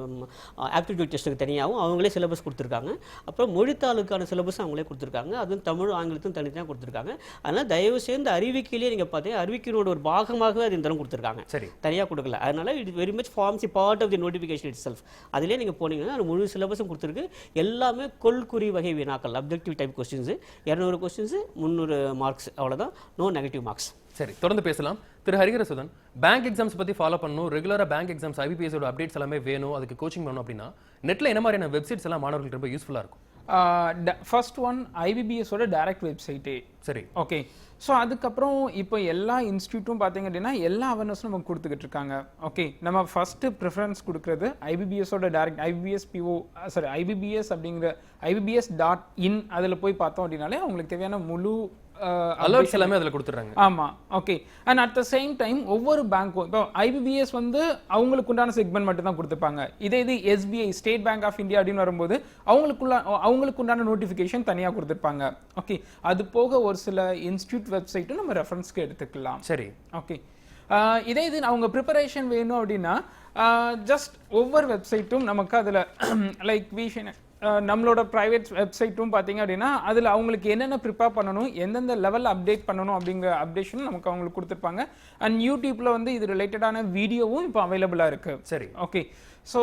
ஆப்டிடியூட் டெஸ்ட்டுக்கு தனியாகவும் அவங்களே சிலபஸ் கொடுத்துருக்காங்க. அப்புறம் மொழித்தாளுக்கான சிலபஸ் அவங்களே கொடுத்துருக்காங்க, அதுவும் தமிழ் ஆங்கிலத்தும் தனித்தனியாக கொடுத்துருக்காங்க. அதனால் தயவு சேர்ந்து அறிவிக்கையிலே நீங்கள் பார்த்தீங்கன்னா அறிவிக்கையோட ஒரு பாகமாகவே அது இந்த தரம் கொடுத்துருக்காங்க, தனியாக கொடுக்கல. அதனால் it very much forms part of the notification itself. அதிலே நீங்கள் போனீங்கன்னா அது முழு சிலபஸும் கொடுத்துருக்கு. எல்லாமே கொள்குறி வகை வினாக்கள், objective type questions, 200 questions, 300 marks, அவ்வளோதான். No negative marks. சரி, தொடர்ந்து பேசலாம். திரு ஹரிஹரசுதன், பேங்க் எக்ஸாம்ஸ் பத்தி ஃபாலோ பண்ணணும், ரெகுலரா பேங்க் எக்ஸாம்ஸ் ஐபிபிஎஸ் ஓட அப்டேட்ஸ் எல்லாமே வேணும், அதுக்கு கோச்சிங் வேணும் அப்படின்னா நெட்ல என்ன மாதிரியான வெப்சைட்ஸ் எல்லாம் மாணவர்களுக்கு ரொம்ப யூஸ்ஃபுல்லா இருக்கும்? ஃபர்ஸ்ட் ஒன் ஐபிபிஎஸ் ஓட டைரக்ட் வெப்சைட்டே. சரி, ஓகே. ஸோ அதுக்கப்புறம் இப்போ எல்லா இன்ஸ்டியூட்டும் பார்த்தீங்க அப்படின்னா எல்லா அவேர்னஸும் நமக்கு கொடுத்துக்கிட்டு இருக்காங்க. ஓகே, நம்ம ஃபர்ஸ்ட் ப்ரிஃபரன்ஸ் கொடுக்குறது ஐபிபிஎஸோட டைரக்ட் ஐபிபிஎஸ் அப்படிங்கிற IBBS.in அதில் போய் பார்த்தோம் அப்படின்னாலே அவங்களுக்கு தேவையான முழு அலர்ட்ஸ் எல்லாமே அதில் கொடுத்துறாங்க. ஆமா, okay. And at the same time ஒவ்வொரு பேங்க்கும் இப்போ ஐபிபிஎஸ் வந்து அவங்களுக்கு உண்டான செக்மெண்ட் மட்டும் தான் கொடுத்துருப்பாங்க. இது SBI State Bank of India அப்படின்னு வரும்போது அவங்களுக்கு உண்டான நோட்டிஃபிகேஷன் தனியாக கொடுத்துருப்பாங்க. ஓகே, அது போக ஒரு சில இன்ஸ்டியூட் வெப்சைட்டும் நம்ம ரெஃபரன்ஸ்க்கு எடுத்துக்கலாம். சரி, ஓகே. இது அவங்க ப்ரிப்பரேஷன் வேணும் அப்படின்னா ஜஸ்ட் ஒவ்வொரு வெப்சைட்டும் நமக்கு அதில் லைக் நம்மளோட ப்ரைவேட் வெப்சைட்டும் பார்த்தீங்க அப்படின்னா அதில் அவங்களுக்கு என்னென்ன ப்ரிப்பேர் பண்ணணும், எந்தெந்த லெவலில் அப்டேட் பண்ணணும் அப்படிங்கிற அப்டேஷன் நமக்கு அவங்களுக்கு கொடுத்துருப்பாங்க. அண்ட் யூடியூப்ல வந்து இது ரிலேட்டடான வீடியோவும் இப்போ அவைலபிளாக இருக்கு. சரி, ஓகே. ஸோ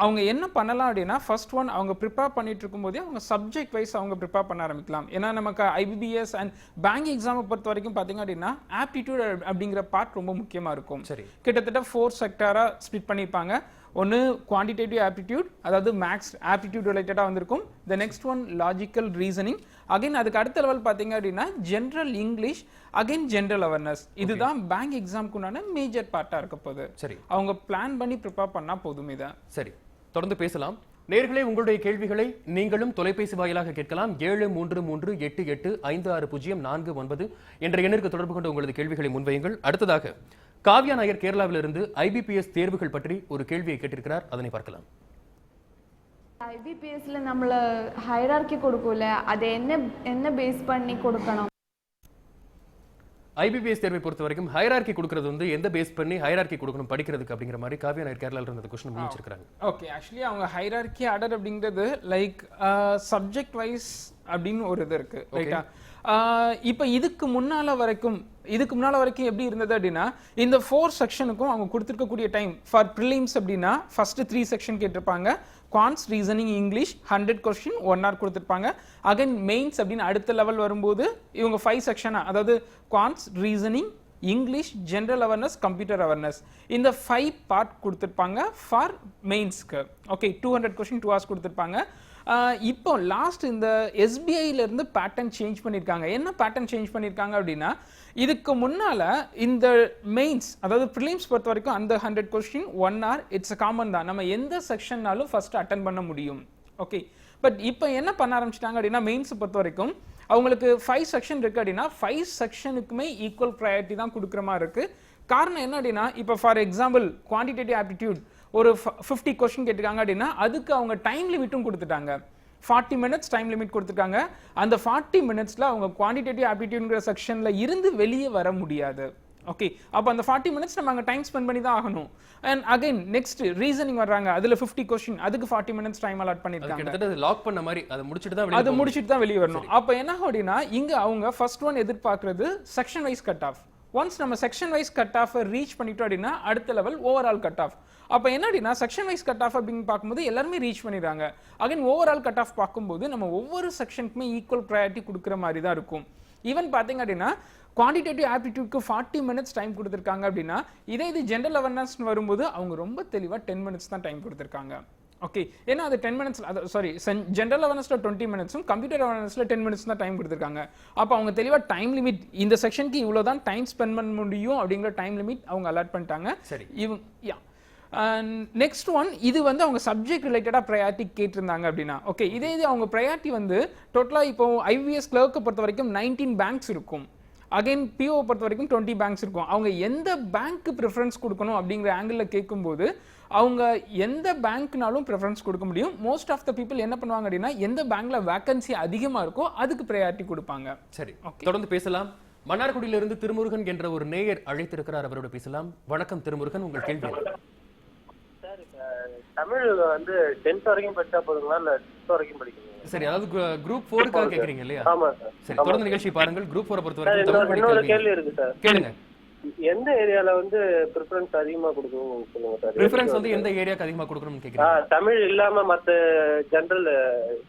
அவங்க என்ன பண்ணலாம் அப்படின்னா ஃபர்ஸ்ட் ஒன் அவங்க ப்ரிப்பேர் பண்ணிட்டு இருக்கும்போதே அவங்க சப்ஜெக்ட் வைஸ் அவங்க ப்ரிப்பேர் பண்ண ஆரம்பிக்கலாம். ஏன்னா நமக்கு ஐபிபிஎஸ் அண்ட் பேங்க் எக்ஸாமை பொறுத்த வரைக்கும் பார்த்தீங்க அப்படின்னா ஆப்டிடியூட் அப்படிங்கிற பார்ட் ரொம்ப முக்கியமாக இருக்கும். சரி, கிட்டத்தட்ட 4 செக்டாராக ஸ்ப்ளிட் பண்ணியிருப்பாங்க. ஒன்று குவான்டிடேட்டிவ் ஆப்டிடியூட், அதாவது மேக்ஸ் ஆப்டிடியூட் ரிலேட்டடாக வந்திருக்கும். The next one logical reasoning. Again அதுக்கு அடுத்த லெவல் பார்த்தீங்க அப்படின்னா general English, again general awareness. இதுதான் பேங்க் எக்ஸாம்க்குண்டான மேஜர் பார்ட்டாக இருக்க போகுது. சரி, அவங்க பிளான் பண்ணி ப்ரிப்பேர் பண்ணால் போதும். இதை சரி தொடர்ந்து பேசலாம். நேயர்களே, உங்களுடைய கேள்விகளை நீங்களும் தொலைபேசி வாயிலாக கேட்கலாம். 7338856049 என்ற எண்ணிற்கு தொடர்பு கொண்டு உங்களது கேள்விகளை முன்வையுங்கள். அடுத்ததாக காவ்யா நாயர் கேரளாவிலிருந்து IBPS தேர்வுகள் பற்றி ஒரு கேள்வியை கேட்டிருக்கிறார். அதனை பார்க்கலாம். IBPSல நம்மள ஹைரார்க்கி கொடுக்கல, அது என்ன பேஸ் பண்ணி கொடுக்கணும்? IBPS தேர்வை பொறுத்த வரைக்கும் ஹைரார்க்கி கொடுக்கிறது வந்து எந்த பேஸ் பண்ணி ஹைரார்க்கி கொடுக்கணும் படிக்கிறதுக்கு அப்படிங்கிற மாதிரி காவ்யா நாயர் கேரளால இருந்து கொஸ்டின் முடிச்சிருக்காங்க. ஓகே, ஆக்சுவலி அவங்க ஹைரார்க்கி ஆர்டர் அப்படிங்கிறது லைக் சப்ஜெக்ட் வைஸ் அப்படின்னு ஒரு இது இருக்கு, ரைட்டா? இப்போ இதுக்கு முன்னால வரைக்கும் எப்படி இருந்தது அப்படின்னா, இந்த 4 செக்ஷனுக்கும் அவங்க கொடுத்துருக்கக்கூடிய டைம் ஃபார் ப்ரிலிம்ஸ் அப்படின்னா ஃபர்ஸ்ட் 3 செக்ஷன் கேட்டிருப்பாங்க. Quants, reasoning, English 100 question 1 hour கொடுத்துருப்பாங்க. அகைன் மெயின்ஸ் அப்படின்னு அடுத்த லெவல் வரும்போது இவங்க 5 செக்ஷனா, அதாவது quants, reasoning, English, general awareness, computer awareness, இந்த 5 பார்ட் கொடுத்துருப்பாங்க ஃபார் மெயின்ஸ்க்கு. ஓகே, 200 கொஸ்டின் 2 hours கொடுத்துருப்பாங்க. இப்போ லாஸ்ட் இந்த SBIல இருந்து பேட்டர்ன் சேஞ்ச் பண்ணியிருக்காங்க. என்ன பேட்டர்ன் சேஞ்ச் பண்ணியிருக்காங்க அப்படின்னா, இதுக்கு முன்னால இந்த மெயின்ஸ் அதாவது ப்ரிலிம்ஸ் பொறுத்த வரைக்கும் அந்த 100 கொஸ்டின் 1 hour இட்ஸ் காமன் தான். நம்ம எந்த செக்ஷன்னாலும் ஃபர்ஸ்ட் அட்டன் பண்ண முடியும். ஓகே, பட் இப்போ என்ன பண்ண ஆரம்பிச்சிட்டாங்க அப்படின்னா, மெயின்ஸ் பொறுத்த வரைக்கும் அவங்களுக்கு 5 செக்ஷன் இருக்கு அப்படின்னா 5 செக்ஷனுக்குமே ஈக்குவல் ப்ரையாரிட்டி தான் கொடுக்குற மாதிரி இருக்கு. காரணம் என்ன அப்படின்னா, இப்போ ஃபார் எக்ஸாம்பிள் குவான்டிடேட்டிவ் ஆப்டிடியூட் ஒரு 50 கொஸ்டின் கேட்டிருக்காங்க அப்படின்னா அதுக்கு அவங்க டைம் லிமிட்டும் கொடுத்துட்டாங்க. 40 minutes டைம் லிமிட் கொடுத்துருக்காங்க. அந்த 40 minutesல அவங்க குவான்டிடேட்டிவ் ஆப்டிடியூட்ங்கிற செக்ஷன்ல இருந்து வெளியே வர முடியாது. ஓகே, அப்போ அந்த 40 minutes நம்ம அங்கே டைம் ஸ்பெண்ட் பண்ணி தான் ஆகணும். அண்ட் அகைன் நெக்ஸ்ட் ரீசனிங் வர்றாங்க, அதுல 50 கொஸ்டின், அதுக்கு 40 minutes டைம் அலாட் பண்ணிருக்காங்க. கிட்டத்தட்ட லாக் பண்ண மாதிரி அதை முடிச்சிட்டு தான் வெளியே வரணும். அப்போ என்ன அப்படின்னா, இங்க அவங்க ஃபர்ஸ்ட் ஒன் எதிர்பார்க்கறது section wise cut off. Once நம்ம section wise cut off reach பண்ணிட்டோம் அப்படின்னா அடுத்த லெவல் ஓவரால் கட் ஆஃப். அப்போ என்ன அப்படின்னா, செக்ஷன் வைஸ் கட் ஆஃப் அப்படின்னு பார்க்கும்போது எல்லாருமே ரீச் பண்ணிடுறாங்க. அகைன் ஓவரால் கட் ஆஃப் பார்க்கும்போது நம்ம ஒவ்வொரு செக்ஷனுக்குமே ஈக்குவல் ப்ரையாரிட்டி கொடுக்குற மாதிரி தான் இருக்கும். ஈவன் பார்த்தீங்க அப்படின்னா குவான்டிடேட்டிவ் ஆப்டிடியூட்க்கு 40 minutes டைம் கொடுத்துருக்காங்க அப்படின்னா, இது ஜென்ரல் அவேர்னஸ் வரும்போது அவங்க ரொம்ப தெளிவாக 10 minutes தான் டைம் கொடுத்துருக்காங்க. ஓகே, ஏன்னா அது 10 minutes, சாரி ஜென்ரல் அவேர்னஸ்ல 20 minutes, கம்ப்யூட்டர் அவேர்னஸ்ல 10 minutes தான் டைம் கொடுத்துருக்காங்க. அப்போ அவங்க தெளிவாக டைம் லிமிட் இந்த செக்ஷனுக்கு இவ்வளோ தான் டைம் ஸ்பெண்ட் பண்ண முடியும் அப்படிங்கிற டைம் லிமிட் அவங்க அலாட் பண்ணிட்டாங்க. சரி, நெக்ஸ்ட் ஒன், இது வந்து அவங்க சப்ஜெக்ட் ரிலேட்டடாக ப்ரையாரிட்டி கேட்டிருந்தாங்க அப்படின்னா, ஓகே, இது அவங்க ப்ரையாரிட்டி வந்து டோட்டலாக இப்போ IBPS கிளர்க்கை பொறுத்த வரைக்கும் 19 பேங்க்ஸ் இருக்கும். அகைன் PO பொறுத்த வரைக்கும் 20 பேங்க்ஸ் இருக்கும். அவங்க எந்த பேங்க்கு ப்ரிஃபரன்ஸ் கொடுக்கணும் அப்படிங்கிற ஆங்கிளில் கேட்கும்போது அவங்க எந்த பேங்க்னாலும் ப்ரிஃபரன்ஸ் கொடுக்க முடியும். மோஸ்ட் ஆஃப் த பீப்புள் என்ன பண்ணுவாங்க அப்படின்னா, எந்த பேங்க்ல வேகன்சி அதிகமாக இருக்கோ அதுக்கு ப்ரையாரிட்டி கொடுப்பாங்க. சரி, தொடர்ந்து பேசலாம். மன்னார்குடியிலிருந்து திருமுருகன் என்ற ஒரு நேயர் அழைத்திருக்கிறார், அவரோட பேசலாம். வணக்கம் திருமுருகன், உங்கள் கேள்வி. சார், தமிழ் வந்து 10th வரைக்கும் படிச்சா போதுங்களா இல்ல 6th வரைக்கும் படிக்கணும்? சரி, அதாவது குரூப் 4க்காக கேக்குறீங்க இல்லையா? ஆமா சார். சரி, தொடர்ந்து நிகழ்ச்சி பாருங்கள். குரூப் 4 பொறுத்த வரைக்கும் இன்னொரு கேள்வி இருக்கு சார், கேளுங்க. எந்த ஏரியால வந்து பிரெஃபரன்ஸ் அதிகமா கொடுக்கணும் சொல்லுங்க சார். பிரெஃபரன்ஸ் வந்து எந்த ஏரியாக்கு அதிகமா கொடுக்கணும்னு கேக்குறீங்க? தமிழ் இல்லாம மத்த ஜெனரல்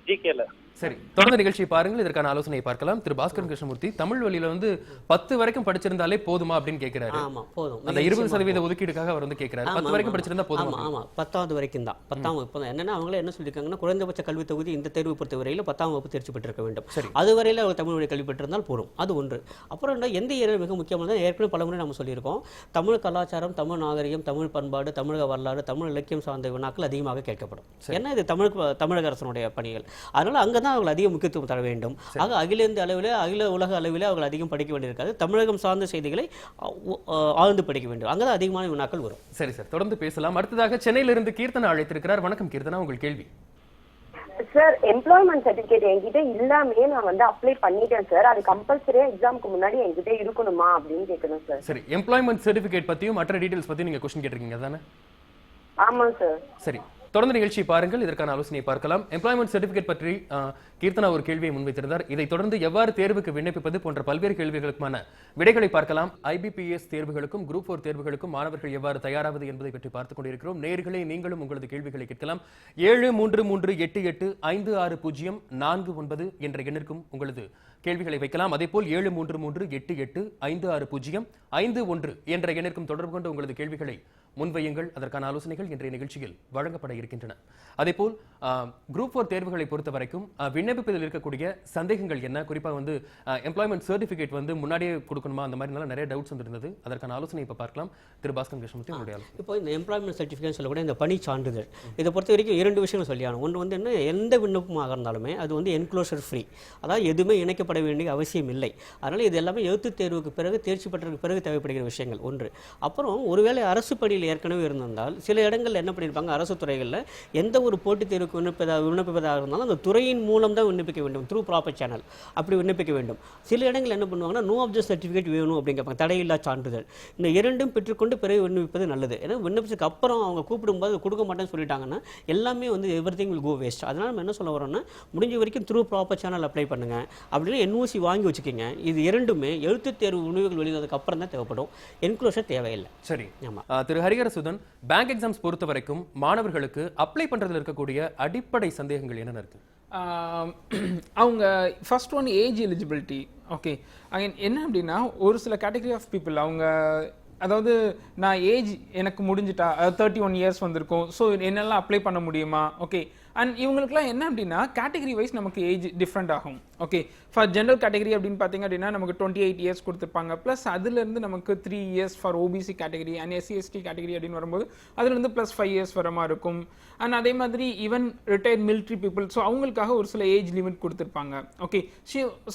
ஜிகேல. சரி, தொடர்ந்து நிகழ்ச்சியை பாருங்கள், இதற்கான ஆலோசனையை பார்க்கலாம். திரு பாஸ்கரன் கிருஷ்ணமூர்த்தி, தமிழ் வழியில வந்து 10 வரைக்கும் படிச்சிருந்தாலே போதுமா அப்படின்னு கேக்குறாரு. ஆமா, போதும். அந்த 20% ஒதுக்கீடுக்காக அவர் வந்து கேக்குறாரு. 10 வரைக்கும் படிச்சிருந்தா போதுமா? ஆமா, 10வது வரைக்கும் தான். 10ஆம் வகுப்பு தான். என்னன்னா அவங்களே என்ன சொல்லியிருக்காங்கன்னா, குறைந்தபட்ச கல்வி தொகுதி இந்த தேர்வு பொறுத்தவரையில் 10ஆம் வகுப்பு தேர்ச்சி பெற்றிருக்க வேண்டும். அதுவரையில் அவர் தமிழ் வழி கல்வி பெற்றிருந்தால் போதும். அது ஒன்று. அப்புறம் எந்த ஏரியா மிக முக்கியமானது, ஏற்கனவே பலமுறை நம்ம சொல்லியிருக்கோம், தமிழ் கலாச்சாரம், தமிழ் நாகரிகம், தமிழ் பண்பாடு, தமிழக வரலாறு, தமிழ் இலக்கியம் சார்ந்த வினாக்கள் அதிகமாக கேட்கப்படும். ஏன்னா இது தமிழக அரசனுடைய பணிகள். அதனால அங்கதான் அவர்கள் அதிக முக்கியத்துவம் தர வேண்டும். ஆக அகில இந்திய அளவில், அகில உலக அளவில் அவர்கள் அதிகம் படிக்க வேண்டியிருக்காது. தமிழகம் சார்ந்த செய்திகளை ஆழ்ந்து படிக்க வேண்டும். அங்கதான் அதிகமான வினாக்கள் வரும். சரி சார், தொடர்ந்து பேசலாம். அடுத்ததாக சென்னையிலிருந்து கீர்த்தனா அழைத்திருக்கிறார். வணக்கம் கீர்த்தனா, உங்கள் கேள்வி. சார், எம்ப்ளாய்மெண்ட் சர்டிபிகேட் என்கிட்ட இல்லாமே நான் வந்து அப்ளை பண்ணிட்டேன் சார். அது கம்பல்சரியா எக்ஸாமுக்கு முன்னாடி என்கிட்ட இருக்கணுமா அப்படின்னு கேட்கணும் சார். சரி, எம்ப்ளாய்மெண்ட் சர்டிபிகேட் பத்தியும் மற்ற டீடைல்ஸ் பத்தி நீங்க क्वेश्चन கேட்டிருக்கீங்க தானே? ஆமா சார். சரி, தொடர்ந்து நிகழ்ச்சி பாருங்கள், இதற்கான ஆலோசனையை பார்க்கலாம். எம்ப்ளாய்மெண்ட் சர்டிபிகேட் பற்றி கீர்த்தனா ஒரு கேள்வியை முன்வைத்திருந்தார். இதைத் தொடர்ந்து எவ்வாறு தேர்வுக்கு விண்ணப்பிப்பது போன்ற பல்வேறு கேள்விகளுக்கான விடைகளை பார்க்கலாம். IBPS தேர்வுகளுக்கும் குரூப் 4 தேர்வுகளுக்கும் மாணவர்கள் எவ்வாறு தயாராவது என்பதை பற்றி பார்த்துக் கொண்டிருக்கிறோம். நேயர்களே, நீங்களும் உங்களது கேள்விகளை கேட்கலாம். 73388604 என்ற எண்ணிற்கும் உங்களது கேள்விகளை வைக்கலாம். அதேபோல் 7338856051 என்ற எண்ணிற்கும் தொடர்பு கொண்டு உங்களது கேள்விகளை முன்வையுங்கள். அதற்கான ஆலோசனைகள் இன்றைய நிகழ்ச்சியில் வழங்கப்பட இருக்கின்றன. அதேபோல் குரூப் 4 தேர்வுகளை பொறுத்த வரைக்கும் விண்ணப்பிப்பதில் இருக்கக்கூடிய சந்தேகங்கள் என்ன, குறிப்பாக வந்து எம்ப்ளாய்மெண்ட் சர்டிபிகேட் வந்து முன்னாடியே கொடுக்கணுமா, அந்த மாதிரி நிறைய டவுட்ஸ் வந்துருந்தது. அதற்கான ஆலோசனை இப்ப பார்க்கலாம். திரு பாஸ்கரன் கிருஷ்ணமூர்த்தி உங்களுடைய ஆலோசனை. இப்போ இந்த எம்ப்ளாய்மெண்ட் சர்டிஃபிகேட் சொல்லக்கூடிய இந்த பணி சான்றிதழ் இதை பொறுத்த வரைக்கும் 2 விஷயங்கள் சொல்லியாகணும். ஒன்று வந்து என்ன, எந்த விண்ணப்பமாக இருந்தாலுமே அது வந்து என்க்ளோஷர் ஃப்ரீ, அதாவது எதுவுமே இணைக்கப்பட வேண்டிய அவசியம் இல்லை. அதனால் இது எல்லாமே எழுத்துத் தேர்வுக்கு பிறகு தேர்ச்சி பெற்றதுக்கு பிறகு தேவைப்படுகிற விஷயங்கள் ஒன்று. அப்புறம் ஒருவேளை அரசு பணியில் ஏற்கனவே இருந்திருந்தால் சில இடங்களில் என்ன பண்ணியிருப்பாங்க, அரசு துறைகளில் எந்த ஒரு போட்டித் தேர்வுக்கு விண்ணப்பிப்பதாக இருந்தாலும் அந்த துறையின் மூலம் தான் விண்ணப்பிக்க வேண்டும், த்ரூ ப்ராப்பர் சேனல் அப்படி விண்ணப்பிக்க வேண்டும். சில இடங்கள் என்ன பண்ணுவாங்கன்னா நோ ஆப்ஜெக்ட் சர்டிஃபிகேட் வேணும் அப்படிங்கிறப்பாங்க, தடையில்லா சான்றிதழ். இந்த 2ம் பெற்றுக்கொண்டு பிறகு விண்ணப்பிப்பது நல்லது. ஏன்னா விண்ணப்பிச்சதுக்கு அப்புறம் அவங்க கூப்பிடும்போது கொடுக்க மாட்டேன்னு சொல்லிட்டாங்கன்னா எல்லாமே வந்து எவ்ரிதிங் வில் கோ வேஸ்ட். அதனால் நம்ம என்ன சொல்ல வரோம்னா, முடிஞ்ச வரைக்கும் த்ரூ ப்ராப்பர் சேனல் அப்ளை பண்ணுங்க. அப்படின்னா என்ஓசி வாங்கி வச்சுக்கோங்க. இது 2மே எழுத்துத் தேர்வு முடிவுகள் வெளிவந்ததுக்கு அப்புறம் தான் தேவைப்படும், என்க்ளோஷர் தேவையில்லை. சரி, திரு ஹரிஹரசுதன், பேங்க் எக்ஸாம்ஸ் பொறுத்த வரைக்கும் மாணவர்களுக்கு அப்ளை பண்றதுல இருக்கக்கூடிய அடிப்படை சந்தேகங்கள் என்னென்ன இருக்கு? அவங்க first one age eligibility. Okay, என்ன அப்படின்னா ஒரு சில கேட்டகரி ஆஃப் பீப்புள் அவங்க, அதாவது நான் ஏஜ் எனக்கு முடிஞ்சிட்டா 31 இயர்ஸ் வந்திருக்கும், ஸோ என்னெல்லாம் அப்ளை பண்ண முடியுமா? ஓகே, அண்ட் இவங்களுக்குலாம் என்ன அப்படின்னா கேட்டகரி வைஸ் நமக்கு ஏஜ் டிஃப்ரெண்ட் ஆகும். ஓகே, ஃபார் ஜென்ரல் கேட்டகரி அப்படின்னு பார்த்தீங்க அப்படின்னா நமக்கு 28 இயர்ஸ் கொடுத்துருப்பாங்க. ப்ளஸ் அதுலேருந்து நமக்கு 3 years for OBC category and SC ST category அப்படின்னு வரும்போது அதுலேருந்து ப்ளஸ் 5 இயர்ஸ் வர மாதிரி இருக்கும். அண்ட் அதே மாதிரி even retired military people, so அவங்களுக்காக ஒரு சில ஏஜ் லிமிட் கொடுத்துருப்பாங்க. ஓகே,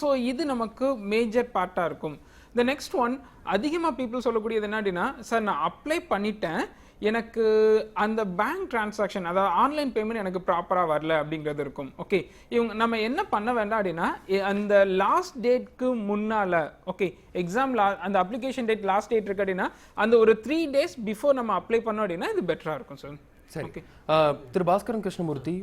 ஸோ இது நமக்கு மேஜர் பார்ட்டாக இருக்கும். த நெக்ஸ்ட் ஒன், அதிகமாக பீப்புள் சொல்லக்கூடியது என்ன அப்படின்னா, சார் நான் அப்ளை பண்ணிட்டேன், எனக்கு அந்த பேங்க் டிரான்சாக்ஷன், அதாவது ஆன்லைன் பேமெண்ட் எனக்கு ப்ராப்பராக வரல அப்படிங்கிறது இருக்கும். ஓகே, இவங்க நம்ம என்ன பண்ண வேண்டாம் அப்படின்னா, அந்த லாஸ்ட் டேட்க்கு முன்னால், ஓகே எக்ஸாம் அந்த அப்ளிகேஷன் டேட் லாஸ்ட் டேட் இருக்கு அப்படின்னா அந்த ஒரு 3 days பிஃபோர் நம்ம அப்ளை பண்ணோம் அப்படின்னா இது பெட்டராக இருக்கும் சார். சரி, திரு பாஸ்கரன் கிருஷ்ணமூர்த்தி,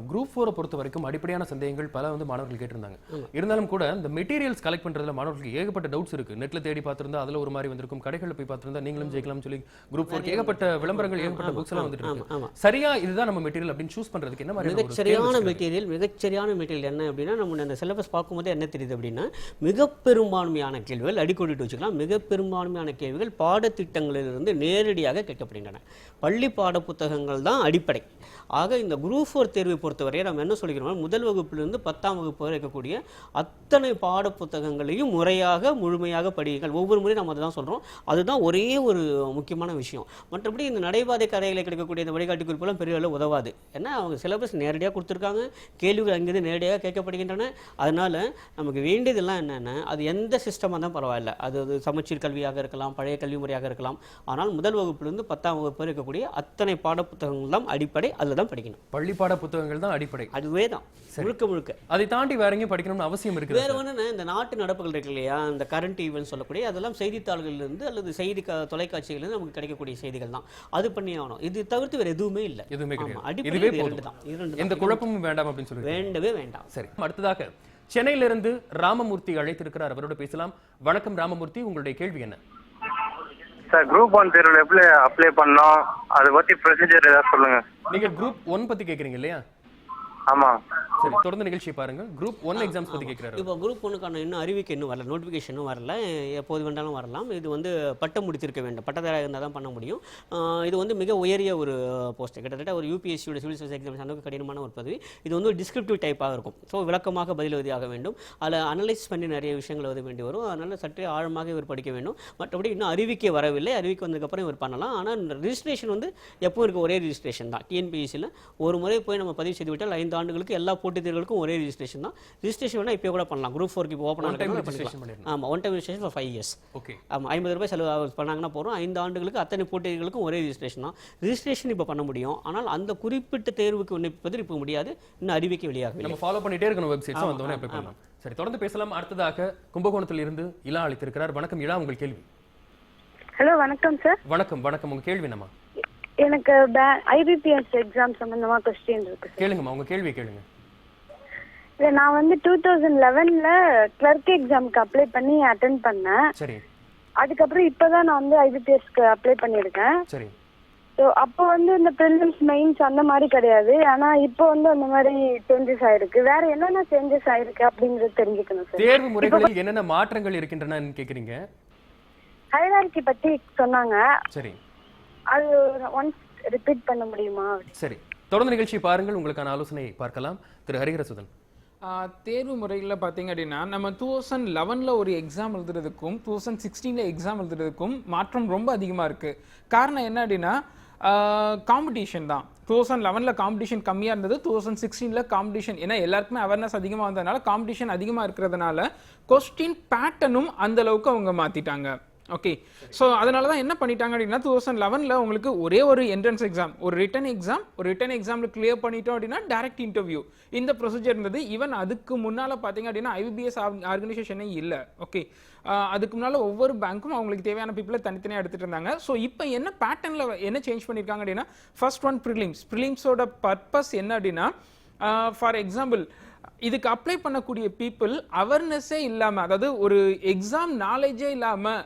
குரூப் 4 பொறுத்த வரைக்கும் அடிப்படையான சந்தேகங்கள் பல வந்து மாணவர்கள் கேட்டிருந்தாங்க. இருந்தாலும் கூட இந்த மெட்டீரியல்ஸ் கலெக்ட் பண்றதுல மாணவர்களுக்கு ஏகப்பட்ட டவுட்ஸ் இருக்கு. நெட்ல தேடி பார்த்திருந்தா அதுல ஒரு மாதிரி வந்திருக்கும், கடைகளில் போய் பார்த்திருந்தா நீங்களும் ஜெயிக்கலாம்னு சொல்லி குரூப் 4 ஏகப்பட்ட விளம்பரங்கள், ஏகப்பட்ட புக்ஸ் எல்லாம் வந்துட்டு இருக்கு. சரியா இதுதான் நம்ம மெட்டீரியல் அப்படின்னு சூஸ் பண்றதுக்கு என்ன மாதிரி மிகச்சரியான மெட்டீரியல் என்ன அப்படின்னா, நம்ம அந்த சிலபஸ் பார்க்கும்போது என்ன தெரியுது அப்படின்னா, மிக பெரும்பான்மையான கேள்விகள் அடிக்கோடிட்டு வச்சுக்கலாம், மிக பெரும்பான்மையான கேள்விகள் பாடத்திட்டங்களிலிருந்து நேரடியாக கேட்கப்படுகின்றன. பள்ளி பாட புத்தகங்கள் தான் அடிப்படை. ஆக இந்த குரூப் 4 தேர்வை பொறுத்தவரை நம்ம என்ன சொல்லிக்கிறோம், முதல் வகுப்பிலிருந்து 10ஆம் வகுப்பு வரை இருக்கக்கூடிய அத்தனை பாட புத்தகங்களையும் முழுமையாக படியுங்கள். ஒவ்வொரு முறையும் நம்ம அதை தான் சொல்கிறோம். அதுதான் ஒரே ஒரு முக்கியமான விஷயம். மற்றபடி இந்த நடைபாதை கதைகளை கிடைக்கக்கூடிய இந்த வழிகாட்டி குறிப்பெல்லாம் பெரிய அளவு உதவாது. ஏன்னா அவங்க சிலபஸ் நேரடியாக கொடுத்துருக்காங்க, கேள்விகள் அங்கிருந்து நேரடியாக கேட்கப்படுகின்றன. அதனால் நமக்கு வேண்டியதெல்லாம் என்னென்னா, அது எந்த சிஸ்டமாக தான் பரவாயில்ல, அது சமச்சீர் கல்வியாக இருக்கலாம், பழைய கல்வி முறையாக இருக்கலாம். ஆனால் முதல் வகுப்பிலிருந்து 10ஆம் வகுப்பு வரை இருக்கக்கூடிய அத்தனை பாட புத்தகங்கள் தான் அடிப்படை, அதில் தான் படிக்கணும். பள்ளி பாட புத்தகங்கள் தான் அடிப்படை, அதுவே தான் முழுக்க. அதை தாண்டி வேற எங்கேயும் படிக்கணும்னு அவசியம் இருக்கு. வேற ஒன்று, இந்த நாட்டு நடப்புகள் இருக்கு இல்லையா, இந்த கரண்ட் ஈவென்ட் சொல்லக்கூடிய அதெல்லாம் செய்தித்தாள்களிலிருந்து அல்லது செய்தி தொலைக்காட்சிகளிலிருந்து நமக்கு கிடைக்கக்கூடிய செய்திகள் தான். அது பண்ணி ஆகணும். இது தவிர்த்து வேற எதுவுமே இல்லை, எதுவுமே கிடையாது. எந்த குழப்பமும் வேண்டாம் அப்படின்னு சொல்லி வேண்டவே வேண்டாம். சரி, அடுத்ததாக சென்னையிலிருந்து ராமமூர்த்தி அழைத்திருக்கிறார், அவரோட பேசலாம். வணக்கம் ராமமூர்த்தி, உங்களுடைய கேள்வி என்ன? சார், குரூப் 1 தேர்வுல எப்படி அப்ளை பண்ணோம், அதை பத்தி ப்ரொசீஜர் ஏதாவது சொல்லுங்க. நீங்க குரூப் 1 பத்தி கேக்குறீங்க இல்லையா? ஆமா. சரி, தொடர்ந்து நிகழ்ச்சியை பாருங்க. குரூப் 1 எக்ஸாம்ஸ் பத்தி கேக்குறாரு. இப்போ குரூப் 1க்கான இன்னும் அறிவிக்கை இன்னும் வரல, நோட்டிஃபிகேஷனும் வரல. எப்போது வேண்டாலும் வரலாம். இது வந்து பட்டம் முடித்திருக்க வேண்டும், பட்டதாரியாக இருந்தால் தான் பண்ண முடியும். இது வந்து மிக உயரிய ஒரு போஸ்ட், கிட்டத்தட்ட ஒரு யூபிஎஸ்சியோட சிவில் சர்வீஸ் எக்ஸாம்ஸ் அளவுக்கு கடினமான ஒரு பதவி. இது வந்து ஒரு டிஸ்கிரிப்டிவ் டைப்பாக இருக்கும். ஸோ விளக்கமாக பதில் எழுதியாக வேண்டும், அதில் அனலைஸ் பண்ணி நிறைய விஷயங்கள் எழுத வேண்டி வரும். அதனால் சற்றே ஆழமாக இவர் படிக்க வேண்டும். மற்றபடி இன்னும் அறிவிக்கை வரவில்லை, அறிவிக்கை வந்ததுக்கப்புறம் இவர் பண்ணலாம். ஆனால் ரிஜிஸ்ட்ரேஷன் வந்து எப்போ இருக்க ஒரே ரிஜிஸ்ட்ரேஷன் தான். டிஎன்பிஎஸ்சியில் ஒரு முறை போய் நம்ம பதிவு செய்து விட்டால் 5 ஆண்டுகளுக்கு எல்லா போட்டித் தேர்வுகளுக்கும் ஒரே ரிஜிஸ்ட்ரேஷன் தான். ரிஜிஸ்ட்ரேஷன் வேணால் இப்போ கூட பண்ணலாம். குரூப் 4க்கு இப்போ ஓப்பன் ஆகும். ஆமாம், one time registration for 5 years. Okay, ஆமாம், 50 ரூபாய் செலவு பண்ணாங்கன்னா போகிறோம். 5 ஆண்டுகளுக்கு அத்தனை போட்டிகளுக்கும் ஒரே ரிஜிஸ்ட்ரேஷன் தான். ரிஜிஸ்ட்ரேஷன் இப்போ பண்ண முடியும். ஆனால் அந்த குறிப்பிட்ட தேர்வுக்கு விண்ணப்பிப்பது இப்போ முடியாது, இன்னும் அறிவிக்கை வெளியாக. நம்ம ஃபாலோ பண்ணிட்டே இருக்கணும், வெப்சைட்ஸ் வந்தோடனே அப்ளை பண்ணலாம். சரி, தொடர்ந்து பேசலாம். அடுத்ததாக கும்பகோணத்தில் இருந்து இலா அழைத்திருக்கிறார். வணக்கம் இலா, உங்கள் கேள்வி. ஹலோ, வணக்கம் சார். வணக்கம் வணக்கம், உங்க கேள்வி என்னமா? எனக்கு ஐபிபிஎஸ் எக்ஸாம் சம்பந்தமா क्वेश्चन இருக்கு. கேளுங்கம்மா, உங்க கேள்வி கேளுங்க. நான் வந்து 2011ல கிளர்க் எக்ஸாம்க்கு அப்ளை பண்ணி அட்டெண்ட் பண்ணேன். சரி. அதுக்கப்புறம் இப்பதான் நான் வந்து ஐபிபிஎஸ்க்கு அப்ளை பண்ணியிருக்கேன். சரி. ஸோ அப்போ வந்து இந்த ப்ரிலிம்ஸ் மெயின்ஸ் அந்த மாதிரி கிடையாது. ஆனா இப்போ வந்து அந்த மாதிரி சேஞ்சஸ் ஆயிருக்கு. வேற என்னென்ன சேஞ்சஸ் ஆயிருக்கு அப்படிங்கறது தெரிஞ்சுக்கணும் சார். தேர்வு முறைகளில் என்னென்ன மாற்றங்கள் இருக்கின்றன கேக்குறீங்க? ஹைரார்கி பத்தி சொன்னாங்க. சரி. அது ஒன்ஸ் ரிப்பீட் பண்ண முடியுமா? சரி, தொடர்ந்து நிகழ்ச்சி பாருங்கள், உங்களுக்கான ஆலோசனை பார்க்கலாம். திரு ஹரிஹரசுதன். தேர்வு முறைகளில் பார்த்தீங்க அப்படின்னா நம்ம 2011 ஒரு எக்ஸாம் எழுதுறதுக்கும் 2016 எக்ஸாம் எழுதுறதுக்கும் மாற்றம் ரொம்ப அதிகமாக இருக்குது. காரணம் என்ன அப்படின்னா காம்படிஷன் தான். 2011 காம்படிஷன் கம்மியாக இருந்தது, 2016 காம்படிஷன், ஏன்னா எல்லாருக்குமே அவேர்னஸ் அதிகமாக வந்ததுனால காம்படிஷன் அதிகமாக இருக்கிறதுனால கொஸ்டின் பேட்டர்னும் அந்த அளவுக்கு அவங்க மாற்றிட்டாங்க. ஓகே, ஸோ அதனால தான் என்ன பண்ணிட்டாங்க அப்படின்னா 2011 உங்களுக்கு ஒரே ஒரு என்ட்ரன்ஸ் எக்ஸாம், ஒரு ரிட்டன் எக்ஸாமில் கிளியர் பண்ணிட்டோம் அப்படின்னா டைரக்ட் இன்டர்வியூ இந்த ப்ரொசீஜர் இருந்தது. ஈவன் அதுக்கு முன்னால் பார்த்தீங்க அப்படின்னா IBPS ஆர்கனைசேஷனே இல்லை. ஓகே, அதுக்கு முன்னால் ஒவ்வொரு பேங்க்கும் அவங்களுக்கு தேவையான பீப்புளை தனித்தனியாக எடுத்துகிட்டு இருந்தாங்க. ஸோ இப்போ என்ன பேட்டர்னில் என்ன சேஞ்ச் பண்ணியிருக்காங்க அப்படின்னா ஃபர்ஸ்ட் ஒன் ப்ரிலிம்ஸோட பர்பஸ் என்ன அப்படின்னா ஃபார் எக்ஸாம்பிள் இதுக்கு அப்ளை பண்ணக்கூடிய பீப்புள் அவேர்னஸே இல்லாமல், அதாவது ஒரு எக்ஸாம் நாலேஜே இல்லாமல்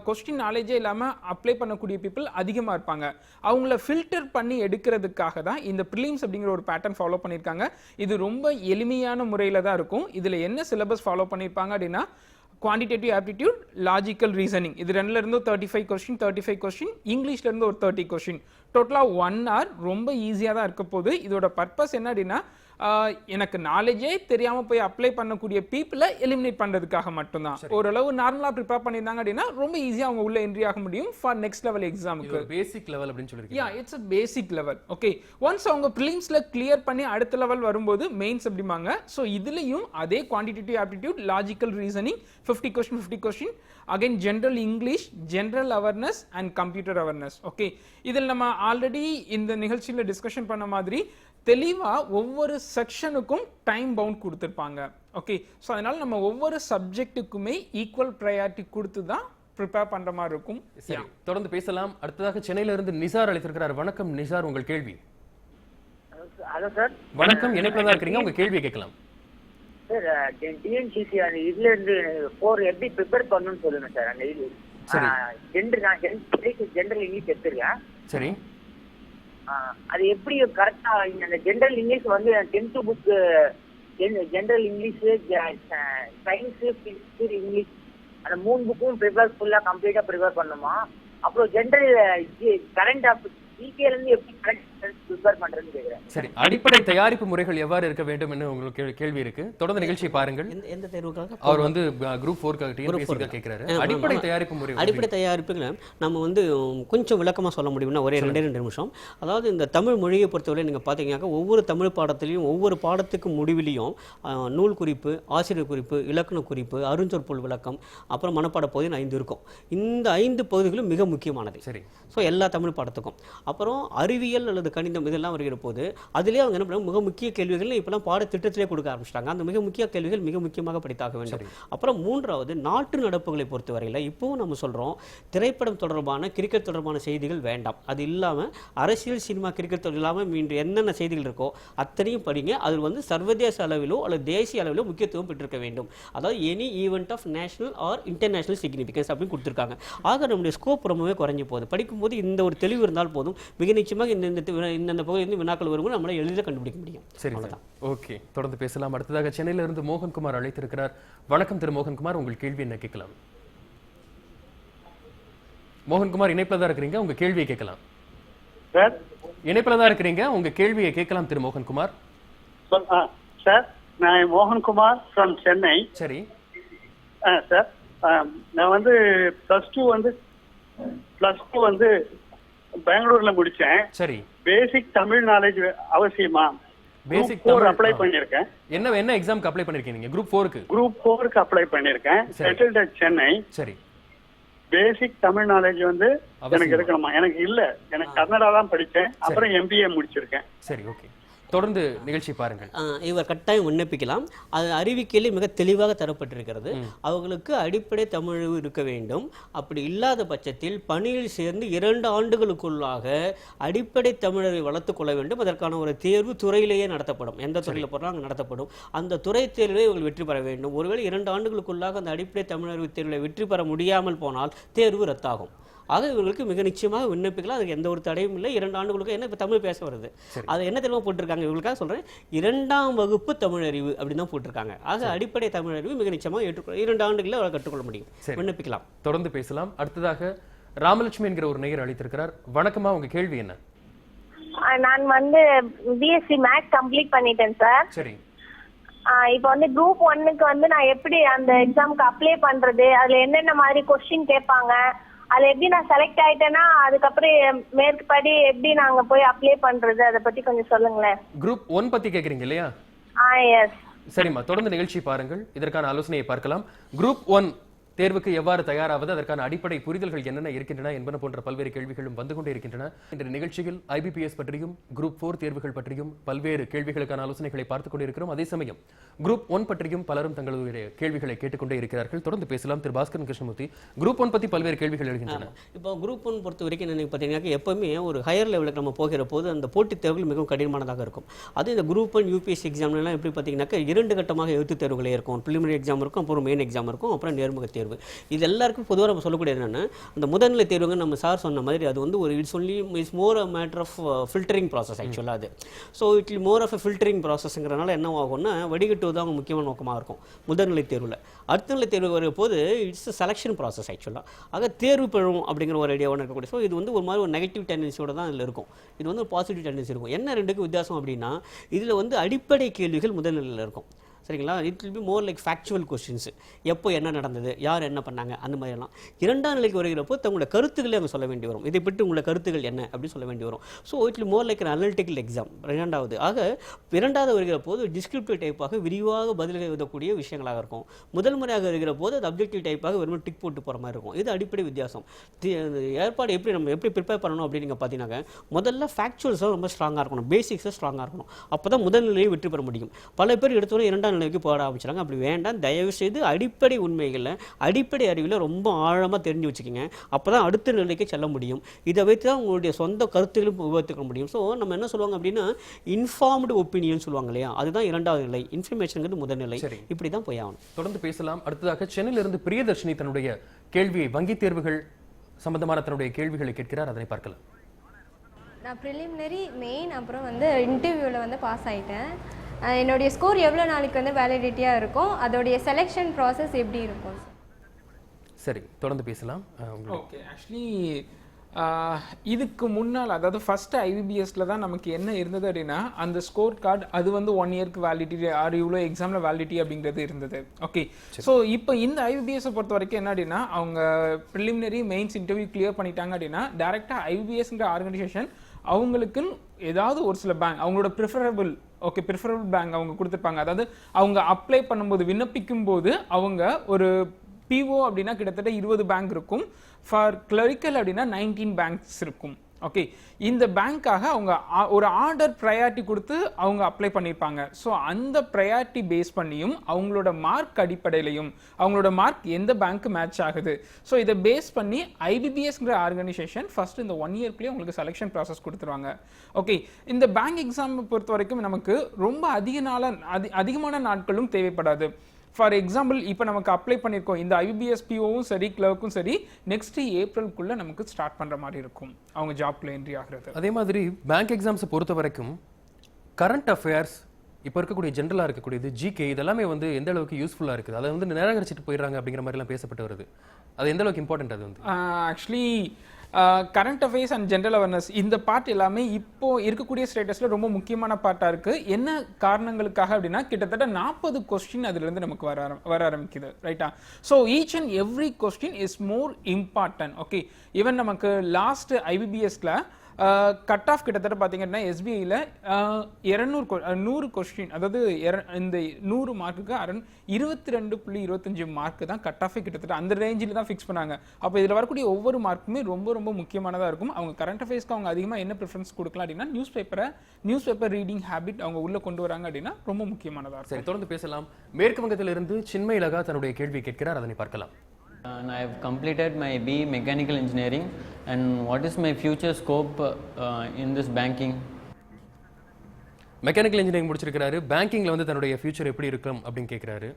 கொஸ்டின் நாலேஜே இல்லாமல் அப்ளை பண்ணக்கூடிய பீப்புள் அதிகமாக இருப்பாங்க. அவங்கள ஃபில்டர் பண்ணி எடுக்கிறதுக்காக தான் இந்த ப்ரிலிம்ஸ் அப்படிங்கிற ஒரு பேட்டர்ன் ஃபாலோ பண்ணியிருக்காங்க. இது ரொம்ப எளிமையான முறையில் தான் இருக்கும். இதில் என்ன சிலபஸ் ஃபாலோ பண்ணியிருப்பாங்க அப்படின்னா குவான்டிடேட்டிவ் ஆப்டிடியூட், லாஜிக்கல் ரீசனிங், இது ரெண்டுலேருந்து 35 கொஸ்டின், இங்கிலீஷ்லேருந்து ஒரு 30 கொஸ்டின், டோட்டலாக 1 hour. ரொம்ப ஈஸியாக தான் இருக்க போகுது. இதோட பர்பஸ் என்ன அப்படின்னா எனக்கு நாலேஜே தெரியாமல் போய் அப்ளை பண்ணக்கூடிய பீப்புளை எலிமினேட் பண்ணுறதுக்காக மட்டும்தான். ஓரளவு நார்மலாக ப்ரிப்பேர் பண்ணியிருந்தாங்க அப்படின்னா ரொம்ப ஈஸியாக அவங்க உள்ள என்ட்ரி ஆக முடியும் ஃபார் நெக்ஸ்ட் லெவல் எக்ஸாமுக்கு. பேசிக் லெவல் அப்படின்னு சொல்லியிருக்கீங்க. It's a basic level. Okay, once அவங்க ப்ரிலிம்ஸ்ல கிளியர் பண்ணி அடுத்த லெவல் வரும்போது மெயின்ஸ் அப்படிமாங்க. ஸோ இதுலயும் அதே quantitative aptitude, logical reasoning, 50 question, again general English, general awareness and computer awareness. Okay, இதில் நம்ம ஆல்ரெடி இந்த நிகழ்ச்சியில் டிஸ்கஷன் பண்ண மாதிரி தெளிவாக ஒவ்வொரு செக்ஷனுக்கும் டைம் பவுண்ட் கொடுத்துருப்பாங்க. ஓகே, ஸோ அதனால நம்ம ஒவ்வொரு சப்ஜெக்ட்டுக்குமே ஈக்குவல் ப்ரையாரிட்டி கொடுத்து தான் ப்ரிப்பேர் பண்ணுற மாதிரி இருக்கும். சரி, தொடர்ந்து பேசலாம். அடுத்ததாக சென்னையிலிருந்து நிசார் அழைத்திருக்கிறார். வணக்கம் நிசார், உங்கள் கேள்வி. Hello sir. வணக்கம், இணைப்பில் தான் இருக்கிறீங்க, உங்கள் கேள்வியை கேட்கலாம். சார், டிஎன்சிசி அந்த இதுல இருந்து 4 எப்படி ப்ரிப்பேர் பண்ணணும்னு சொல்லுங்க சார். அந்த இது ஜென்ரல் இங்கிலீஷ் எடுத்துருக்கேன். சரி, அது எப்படி கரெக்டா அந்த ஜென்ரல் இங்கிலீஷ் வந்து 10th book general English, science, physics, English அந்த 3 புக்கும் ஃபுல்லா கம்ப்ளீட்டா ப்ரிப்பேர் பண்ணுமா? அப்புறம் ஜென்ரல் கரண்ட் ஜிகேல இருந்து எப்படி கரெக்ட் ப்ரிப்பேர் பண்றதுன்னு கேக்குறேன். சரி, அடிப்படை தயாரிப்பு முறைகள் எவ்வாறு இருக்க வேண்டும் என்று உங்களுக்கு கேள்வி இருக்கு. தொடர்ந்து நிகழ்ச்சியை பாருங்கள். எந்த தேர்வுக்காக? அவர் வந்து குரூப் 4 டிஎன்பிஎஸ்சிக்கு கேக்குறாரு. அடிப்படை தயாரிப்பு முறை, அடிப்படை தயாரிப்புகளை நம்ம வந்து கொஞ்சம் விளக்கமா சொல்ல முடியும்னா ஒரே 2 நிமிஷம். அதாவது இந்த தமிழ் மொழியை பொறுத்தவரை நீங்க பாத்தீங்கன்னா ஒவ்வொரு தமிழ் பாடத்திலையும் ஒவ்வொரு பாடத்துக்கு முடிவிலையும் நூல் குறிப்பு, ஆசிரியர் குறிப்பு, இலக்கண குறிப்பு, அருஞ்சொற்பொருள் விளக்கம், அப்புறம் மனப்பாட பகுதி 5 இருக்கும். இந்த 5 பகுதிகளும் மிக முக்கியமானது. சரி, ஸோ எல்லா தமிழ் பாடத்துக்கும். அப்புறம் அறிவியல் அல்லது கணிதம் இதெல்லாம் வருகிற போது அதிலே அவங்க என்ன பண்ணுவாங்க, மிக முக்கிய கேள்விகள் இப்போலாம் பாடத்திட்டத்திலே கொடுக்க ஆரம்பிச்சிட்டாங்க. அந்த மிக முக்கிய கேள்விகள் மிக முக்கியமாக படித்தாக வேண்டும். அப்புறம் 3வது நாட்டு நடப்புகளை பொறுத்தவரையில் இப்போவும் நம்ம சொல்கிறோம் திரைப்படம் தொடர்பான, கிரிக்கெட் தொடர்பான செய்திகள் வேண்டாம். அது இல்லாமல் அரசியல், சினிமா, கிரிக்கெட் இல்லாமல் மீண்டும் என்னென்ன செய்திகள் இருக்கோ அத்தனையும் படிங்க. அதில் வந்து சர்வதேச அளவிலோ அல்லது தேசிய அளவிலோ முக்கியத்துவம் பெற்றிருக்க வேண்டும். அதாவது any event of national or international significance அப்படின்னு கொடுத்துருக்காங்க. ஆக நம்முடைய ஸ்கோப் ரொம்பவே குறைஞ்சி போகுது. படிக்கும்போது இந்த ஒரு தெளிவு இருந்தால் போதும், மிக நிச்சயமாக இந்த பகுதியிலிருந்து வினாக்கள் வரும்போது நம்மளால் எளிதாக கண்டுபிடிக்க முடியும். சரி, ஓகே, தொடர்ந்து பேசலாம். அடுத்ததாக சென்னையிலிருந்து மோகன்குமார் அழைத்திருக்கிறார். வணக்கம் திரு மோகன்குமார், உங்கள் கேள்வி என்ன கேட்கலாம்? மோகன்குமார், இணைப்பில் தான் இருக்கிறீங்க, உங்க கேள்வியை கேட்கலாம். சார், இணைப்பில் தான் இருக்கிறீங்க, உங்க கேள்வியை கேட்கலாம் திரு மோகன்குமார். சார், நான் மோகன்குமார் ஃப்ரம் சென்னை. சரி சார், நான் வந்து +2 வந்து பெங்களூர்ல முடிச்சேன். சரி, பேசிக் தமிழ் நாலேஜ் அவசியமா? பேசிக் 4 அப்ளை பண்ணிருக்கேன். என்ன எக்ஸாம்க்கு அப்ளை பண்ணிருக்கீங்க? குரூப் 4க்கு அப்ளை பண்ணிருக்கேன். Settled at Chennai. சரி, பேசிக் தமிழ் நாலேஜ் வந்து எனக்கு இருக்கணுமா? எனக்கு இல்ல, எனக்கு கன்னடா தான் படிச்சேன், அப்புறம் MBA முடிச்சிருக்கேன். சரி, ஓகே, தொடர்ந்து நிகழ்ச்சி பாருங்கள். இவர் கட்டாயம் விண்ணப்பிக்கலாம். அது அறிவிக்கையில் மிக தெளிவாக தரப்பட்டிருக்கிறது. அவர்களுக்கு அடிப்படை தமிழ் இருக்க வேண்டும். அப்படி இல்லாத பட்சத்தில் பணியில் சேர்ந்து 2 ஆண்டுகளுக்குள்ளாக அடிப்படை தமிழரை வளர்த்துக் கொள்ள வேண்டும். அதற்கான ஒரு தேர்வு துறையிலேயே நடத்தப்படும். எந்த துறையில் போகிறோம் அங்கே நடத்தப்படும். அந்த துறை தேர்வில் இவர்கள் வெற்றி பெற வேண்டும். ஒருவேளை 2 ஆண்டுகளுக்குள்ளாக அந்த அடிப்படை தமிழறிவு தேர்வில் வெற்றி பெற முடியாமல் போனால் தேர்வு ரத்தாகும். ஆக இவர்களுக்கு மிக நிச்சயமாக விண்ணப்பிக்கலாம். அதுக்கு எந்த ஒரு தடையும் இல்லை. 2 ஆண்டுகளுக்கு என்ன இப்போ தமிழ் பேச வருது, அதை என்ன தெரியுமா போட்டிருக்காங்க இவங்களுக்காக சொல்கிறேன், 2ஆம் வகுப்பு தமிழறிவு அப்படின்னு தான் போட்டிருக்காங்க. ஆக அடிப்படை தமிழறிவு மிக நிச்சயமாக 2 ஆண்டுகளில் அவரை கற்றுக்கொள்ள முடியும். விண்ணப்பிக்கலாம். தொடர்ந்து பேசலாம். அடுத்ததாக ராமலட்சுமி என்கிற ஒரு நேயர் அழைத்திருக்கிறார். வணக்கமா, உங்க கேள்வி என்ன? நான் வந்து பிஎஸ்சி மேத்ஸ் கம்ப்ளீட் பண்ணிட்டேன் சார். சரி, இப்போ வந்து குரூப் 1க்கு வந்து நான் எப்படி அந்த எக்ஸாமுக்கு அப்ளை பண்றது, அதுல என்னென்ன மாதிரி கொஸ்டின் கேட்பாங்க, அதுல எப்படி நான் செலக்ட் ஆயிட்டேன்னா அதுக்கப்புறம் மேற்படி எப்படி நாங்க போய் அப்ளை பண்றது, அதை பத்தி கொஞ்சம் சொல்லுங்களேன். குரூப் 1 பத்தி கேக்குறீங்க இல்லையா? எஸ். சரிம்மா, தொடர்ந்து நிகழ்ச்சி பாருங்கள், இதற்கான ஆலோசனையை பார்க்கலாம். குரூப் 1 தேர்வுக்கு எவ்வாறு தயாராவது, அதற்கான அடிப்படை புரிதல்கள் என்னென்ன இருக்கின்றன என்பன போன்ற பல்வேறு கேள்விகளும் வந்து கொண்டே இருக்கின்றன. இன்றைய நிகழ்ச்சியில் IBPS பற்றியும் குரூப் 4 தேர்வுகள் பற்றியும் பல்வேறு கேள்விகளுக்கான ஆலோசனைகளை பார்த்துக் கொண்டிருக்கிறோம். அதே சமயம் குரூப் 1 பற்றியும் பலரும் தங்களுடைய கேள்விகளை கேட்டுக்கொண்டே இருக்கிறார்கள். தொடர்ந்து பேசலாம். திரு பாஸ்கரன் கிருஷ்ணமூர்த்தி, குரூப் 1 பத்தி பல்வேறு கேள்விகள் எழுகின்றன. இப்போ குரூப் 1 பொறுத்த வரைக்கும் என்ன பார்த்தீங்கன்னா, எப்பவுமே ஒரு ஹையர் லெவலுக்கு நம்ம போகிற போது அந்த போட்டித் தேர்வுகள் மிகவும் கடினமானதாக இருக்கும். அது இந்த குரூப் 1 UPSC எக்ஸாம்லாம் எப்படி பார்த்தீங்கன்னாக்கா 2 கட்டமாக எழுத்து தேர்வுகளே இருக்கும். ப்ரிலிமினரி எக்ஸாம் இருக்கும், அப்புறம் மெயின் எக்ஸாம் இருக்கும், அப்புறம் நேர்முக தேர்வு. இது எல்லாருக்கும் பொதுவாக நம்ம சொல்லக்கூடியது என்னன்னா, அந்த முதல்நிலை தேர்வுங்க நம்ம சார் சொன்ன மாதிரி அது வந்து ஒரு it's more a matter of filtering process ஆக்சுவலாக அது. So it more of a filtering ப்ராசஸ்ங்கிறனால என்ன ஆகும்னா, வடிகட்டுவது அவங்க முக்கியமான நோக்கமாக இருக்கும் முதல்நிலை தேர்வில். அடுத்த நிலை தேர்வு வரும் போது இட்ஸ் செலெக்ஷன் ப்ராசஸ் ஆக்சுவலாக. ஆக தேர்வு பெறும் அப்படிங்கிற ஒரு ஐடியாவோட இருக்கக்கூடிய. ஸோ இது வந்து ஒரு மாதிரி ஒரு நெகட்டிவ் டெண்டன்சியோட தான் இதில் இருக்கும். இது வந்து ஒரு பாசிட்டிவ் டெண்டன்சி இருக்கும். என்ன ரெண்டுக்கு வித்தியாசம் அப்படின்னா, இதில் வந்து அடிப்படை கேள்விகள் முதல்நிலையில் இருக்கும். சரிங்களா? It will be more like factual questions. எப்போ என்ன நடந்தது, யார் என்ன பண்ணாங்க, அந்த மாதிரிலாம். 2ஆம் நிலைக்கு வருகிறப்போ தங்களோட கருத்துக்களே அவங்க சொல்ல வேண்டி வரும். இதை பற்றி உங்களோட கருத்துக்கள் என்ன அப்படின்னு சொல்ல வேண்டி வரும். So it will more like an analytical exam 2வது. ஆக 2வது வருகிற போது டிஸ்கிரிப்டிவ் டைப்பாக விரிவாக பதில்கள் எழுதக்கூடிய விஷயங்களாக இருக்கும். முதல் முறையாக வருகிற போது அது அப்ஜெக்டிவ் டைப்பாக வெறும் டிக் போட்டு போகிற மாதிரி இருக்கும். இது அடிப்படை வித்தியாசம். ஏற்பாடு எப்படி ப்ரிப்பேர் பண்ணணும் அப்படின்னு நீங்கள் பார்த்தீங்கன்னா, முதல்ல ஃபேக்சுவல்ஸாக ரொம்ப ஸ்ட்ராங்காக இருக்கணும், பேசிக்ஸாக ஸ்ட்ராங்காக இருக்கணும். அப்போ தான் முதல் நிலையை வெற்றி பெற முடியும். பல பேர் எடுத்தோன்னே 2ஆம் நிலைக்கு போட ஆரம்பிச்சாங்க. அப்படி வேண்டாம். தயவு செய்து அடிப்படை உண்மைகளை அடிப்படை அறிவில் ரொம்ப ஆழமாக தெரிஞ்சு வச்சுக்கோங்க. அப்போ தான் அடுத்த நிலைக்கு செல்ல முடியும். இதை வைத்து தான் உங்களுடைய சொந்த கருத்துக்களும் விவரித்துக்க முடியும். ஸோ நம்ம என்ன சொல்லுவாங்க அப்படின்னா, இன்ஃபார்ம்டு ஒப்பீனியன் சொல்லுவாங்க இல்லையா, அதுதான் 2வது நிலை. இன்ஃபர்மேஷனுங்கிறது முதல் நிலை. இப்படி தான் போய் ஆகணும். தொடர்ந்து பேசலாம். அடுத்ததாக சென்னையிலிருந்து பிரியதர்ஷினி தன்னுடைய கேள்வியை, வங்கி தேர்வுகள் சம்பந்தமான தன்னுடைய கேள்விகளை கேட்கிறார். அதனை பார்க்கலாம். நான் ப்ரிலிமினரி, மெயின், அப்புறம் வந்து இன்டர்வியூவில் வந்து பாஸ் ஆகிட்டேன். என்னுடைய ஸ்கோர் எவ்வளோ நாளைக்கு வந்து வேலிடிட்டியாக இருக்கும், அதோடைய செலெக்ஷன் ப்ராசஸ் எப்படி இருக்கும்? சரி, தொடர்ந்து பேசலாம். ஓகே, ஆக்சுவலி இதுக்கு முன்னால், அதாவது ஃபஸ்ட்டு IBPSல தான் நமக்கு என்ன இருந்தது அப்படின்னா, அந்த ஸ்கோர் கார்டு அது வந்து 1 இயர்க்கு வேலிடிட்டி, ஆர் இவ்வளோ எக்ஸாமில் வேலிடிட்டி அப்படிங்கிறது இருந்தது. ஓகே, ஸோ இப்போ இந்த IBPS பொறுத்த வரைக்கும் என்ன அப்படின்னா, அவங்க ப்ரிலிமினரி, மெயின்ஸ், இன்டர்வியூ கிளியர் பண்ணிட்டாங்க அப்படின்னா டேரெக்டாக IBPSங்கிற ஆர்கனைசேஷன் அவங்களுக்குன்னு ஏதாவது ஒரு சில பேங்க், அவங்களோட ப்ரிஃபரபிள் பேங்க் அவங்க கொடுத்துருப்பாங்க. அதாவது அவங்க அப்ளை பண்ணும்போது, விண்ணப்பிக்கும் போது அவங்க ஒரு PO அப்படின்னா கிட்டத்தட்ட 20 பேங்க் இருக்கும். ஃபார் கிளரிக்கல் அப்படின்னா 19 பேங்க்ஸ் இருக்கும். ஓகே, இந்த பேங்க்காக அவங்க ஒரு ஆர்டர் ப்ரையாரிட்டி கொடுத்து அவங்க அப்ளை பண்ணியிருப்பாங்க. ஸோ அந்த ப்ரையாரிட்டி பேஸ் பண்ணியும் அவங்களோட மார்க் அடிப்படையிலையும் அவங்களோட மார்க் எந்த பேங்க்கு மேட்ச் ஆகுது, ஸோ இதை பேஸ் பண்ணி IBPSங்கிற ஆர்கனைசேஷன் ஃபர்ஸ்ட் இந்த 1 இயர்க்குள்ளேயே உங்களுக்கு செலெக்ஷன் ப்ராசஸ் கொடுத்துருவாங்க. ஓகே, இந்த பேங்க் எக்ஸாம் பொறுத்த வரைக்கும் நமக்கு ரொம்ப அதிகமான நாட்களும் தேவைப்படாது. ஃபார் எக்ஸாம்பிள், இப்போ நமக்கு அப்ளை பண்ணியிருக்கோம் இந்த IBPS POவும் சரி, கிளர்க்கும் சரி, நெக்ஸ்ட் ஏப்ரலுக்குள்ளே நமக்கு ஸ்டார்ட் பண்ணுற மாதிரி இருக்கும் அவங்க ஜாப்ல என்ட்ரி ஆகிறது. அதே மாதிரி பேங்க் எக்ஸாம்ஸை பொறுத்த வரைக்கும் கரண்ட் அஃபேர்ஸ், இப்போ இருக்கக்கூடிய ஜென்ரலாக இருக்கக்கூடியது, GK, இதெல்லாமே வந்து எந்த அளவுக்கு யூஸ்ஃபுல்லாக இருக்குது, அதை வந்து நிராகரிச்சுட்டு போயிடுறாங்க அப்படிங்கிற மாதிரிலாம் பேசப்பட்டு வருது. அது எந்த அளவுக்கு இம்பார்ட்டன்ட்? அது வந்து actually current affairs and general awareness இந்த பார்ட் எல்லாமே இப்போ இருக்கக்கூடிய ஸ்டேட்டஸில் ரொம்ப முக்கியமான பார்ட்டாக இருக்குது. என்ன காரணங்களுக்காக அப்படின்னா, கிட்டத்தட்ட 40 கொஸ்டின் அதுலேருந்து நமக்கு வர ஆரம்பிக்குது, ரைட்டா? So each and every question is more important. Okay, even நமக்கு லாஸ்ட் IBPSல கட் ஆஃப் கிட்டத்தட்ட பார்த்தீங்கன்னா SBIயில் 100 கொஸ்டின், அதாவது இந்த 100 மார்க்குக்கு அரௌண்ட் 22.25 மார்க்கு தான் கட் ஆஃபே கிட்டத்தட்ட அந்த ரேஞ்சில் தான் ஃபிக்ஸ் பண்ணாங்க. அப்போ இதில் வரக்கூடிய ஒவ்வொரு மார்க்குமே ரொம்ப ரொம்ப முக்கியமானதாக இருக்கும். அவங்க கரண்ட் அஃபேர்ஸ்க்கு அவங்க அதிகமாக என்ன ப்ரிஃபரன்ஸ் கொடுக்கலாம் அப்படின்னா, நியூஸ் பேப்பர் ரீடிங் ஹேபிட் அவங்க உள்ளே கொண்டு வராங்க அப்படின்னா ரொம்ப முக்கியமானதாக இருக்கும். சரி, தொடர்ந்து பேசலாம். மேற்கு வங்கத்திலிருந்து சின்மயிலகா தன்னுடைய கேள்வி கேட்கிறார். அதனை பார்க்கலாம். I have completed my BE Mechanical Engineering, and what is my future scope in this banking? Mechanical engineering முடிச்சிருக்காரு. பேங்கிங்ல வந்து தன்னுடைய ஃபியூச்சர் எப்படி இருக்கும் அப்படின்னு கேட்குறாரு.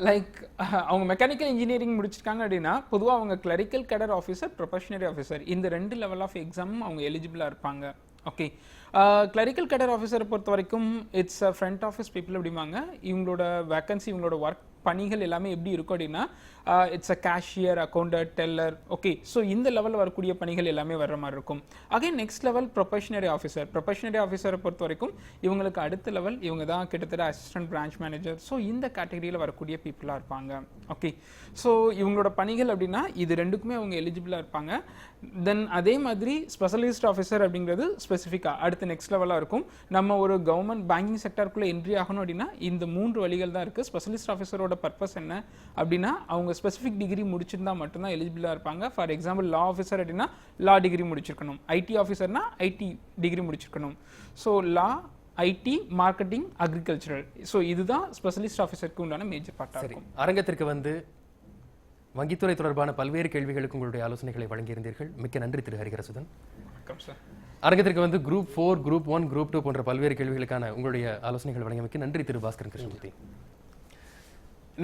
லைக் அவங்க மெக்கானிக்கல் இன்ஜினியரிங் முடிச்சிருக்காங்க அப்படின்னா பொதுவாக அவங்க கிளரிக்கல் கேடர் ஆஃபீஸர், ப்ரொஃபஷனரி ஆஃபீஸர், இந்த 2 லெவல் ஆஃப் எக்ஸாமும் அவங்க எலிஜிபிளாக இருப்பாங்க. ஓகே, கிளரிக்கல் கேடர் ஆஃபீஸரை பொறுத்த வரைக்கும் இட்ஸ் ஃப்ரண்ட் ஆஃபீஸ் பீப்புள் அப்படிம்பாங்க. இவங்களோட வேக்கன்சி, இவங்களோட ஒர்க் பணிகள் எல்லாமே எப்படி இருக்கும் அப்படின்னா it's uh cashier, accounter, teller. Okay, so இந்த லெவலில் வரக்கூடிய பணிகள் எல்லாமே வர்ற மாதிரி இருக்கும். Again next level probationary officer. Probationary ஆஃபீஸரை பொறுத்த வரைக்கும் இவங்களுக்கு அடுத்த லெவல் இவங்க தான் கிட்டத்தட்ட அசிஸ்டன்ட் பிரான்ச் மேனேஜர். ஸோ இந்த கேட்டகரியில் வரக்கூடிய பீப்புளாக இருப்பாங்க. ஓகே, ஸோ இவங்களோட பணிகள் அப்படின்னா இது ரெண்டுக்குமே அவங்க எலிஜிபிளாக இருப்பாங்க. தென் அதே மாதிரி ஸ்பெஷலிஸ்ட் ஆஃபீஸர் அப்படிங்கிறது ஸ்பெசிஃபிக்காக அடுத்த நெக்ஸ்ட் லெவலாக இருக்கும். நம்ம ஒரு கவர்மெண்ட் பேங்கிங் செக்டருக்குள்ளே என்ட்ரி ஆகணும் அப்படின்னா இந்த 3 வழிகள் தான் இருக்குது. ஸ்பெஷலிஸ்ட் ஆஃபீஸரோட பர்பஸ் என்ன அப்படின்னா அவங்க ஸ்பெசிஃபிக் டிகிரி முடிச்சிருந்தா மட்டும்தான் எலிஜிபிளாக இருப்பாங்க. ஃபார் எக்ஸாம்பிள் லா ஆஃபீஸர் அப்படின்னா லா டிகிரி முடிச்சிருக்கணும். ஐடி ஆஃபீஸர்னா ஐடி டிகிரி முடிச்சிருக்கணும். ஸோ லா, ஐடி, மார்க்கெட்டிங், அக்ரிகல்ச்சரல். ஸோ இதுதான் ஸ்பெஷலிஸ்ட் ஆஃபீஸருக்கு உண்டான மேஜர் பார்ட்டாக இருக்கும். அரங்கத்திற்கு வந்து வங்கித்துறை தொடர்பான பல்வேறு கேள்விகளுக்கு உங்களுடைய ஆலோசனைகளை வழங்கியிருந்தீர்கள். மிக்க நன்றி திரு ஹரிஹரசுதன். வணக்கம் சார். அரங்கத்திற்கு வந்து குரூப் 4, குரூப் 1, குரூப் 2 போன்ற பல்வேறு கேள்விகளுக்கான உங்களுடைய ஆலோசனைகள் வழங்கியமைக்கு நன்றி திரு பாஸ்கரன் கிருஷ்ணமூர்த்தி.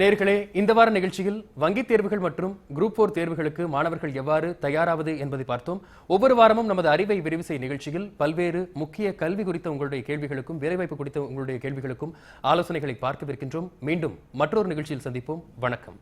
நேர்களே, இந்த வார நிகழ்ச்சியில் வங்கித் தேர்வுகள் மற்றும் குரூப் 4 தேர்வுகளுக்கு மாணவர்கள் எவ்வாறு தயாராவது என்பதை பார்த்தோம். ஒவ்வொரு வாரமும் நமது அறிவை விரிவு செய்யும் நிகழ்ச்சியில் பல்வேறு முக்கிய கல்வி குறித்த உங்களுடைய கேள்விகளுக்கும் வேலைவாய்ப்பு குறித்த உங்களுடைய கேள்விகளுக்கும் ஆலோசனைகளை பார்க்கவிருக்கின்றோம். மீண்டும் மற்றொரு நிகழ்ச்சியில் சந்திப்போம். வணக்கம்.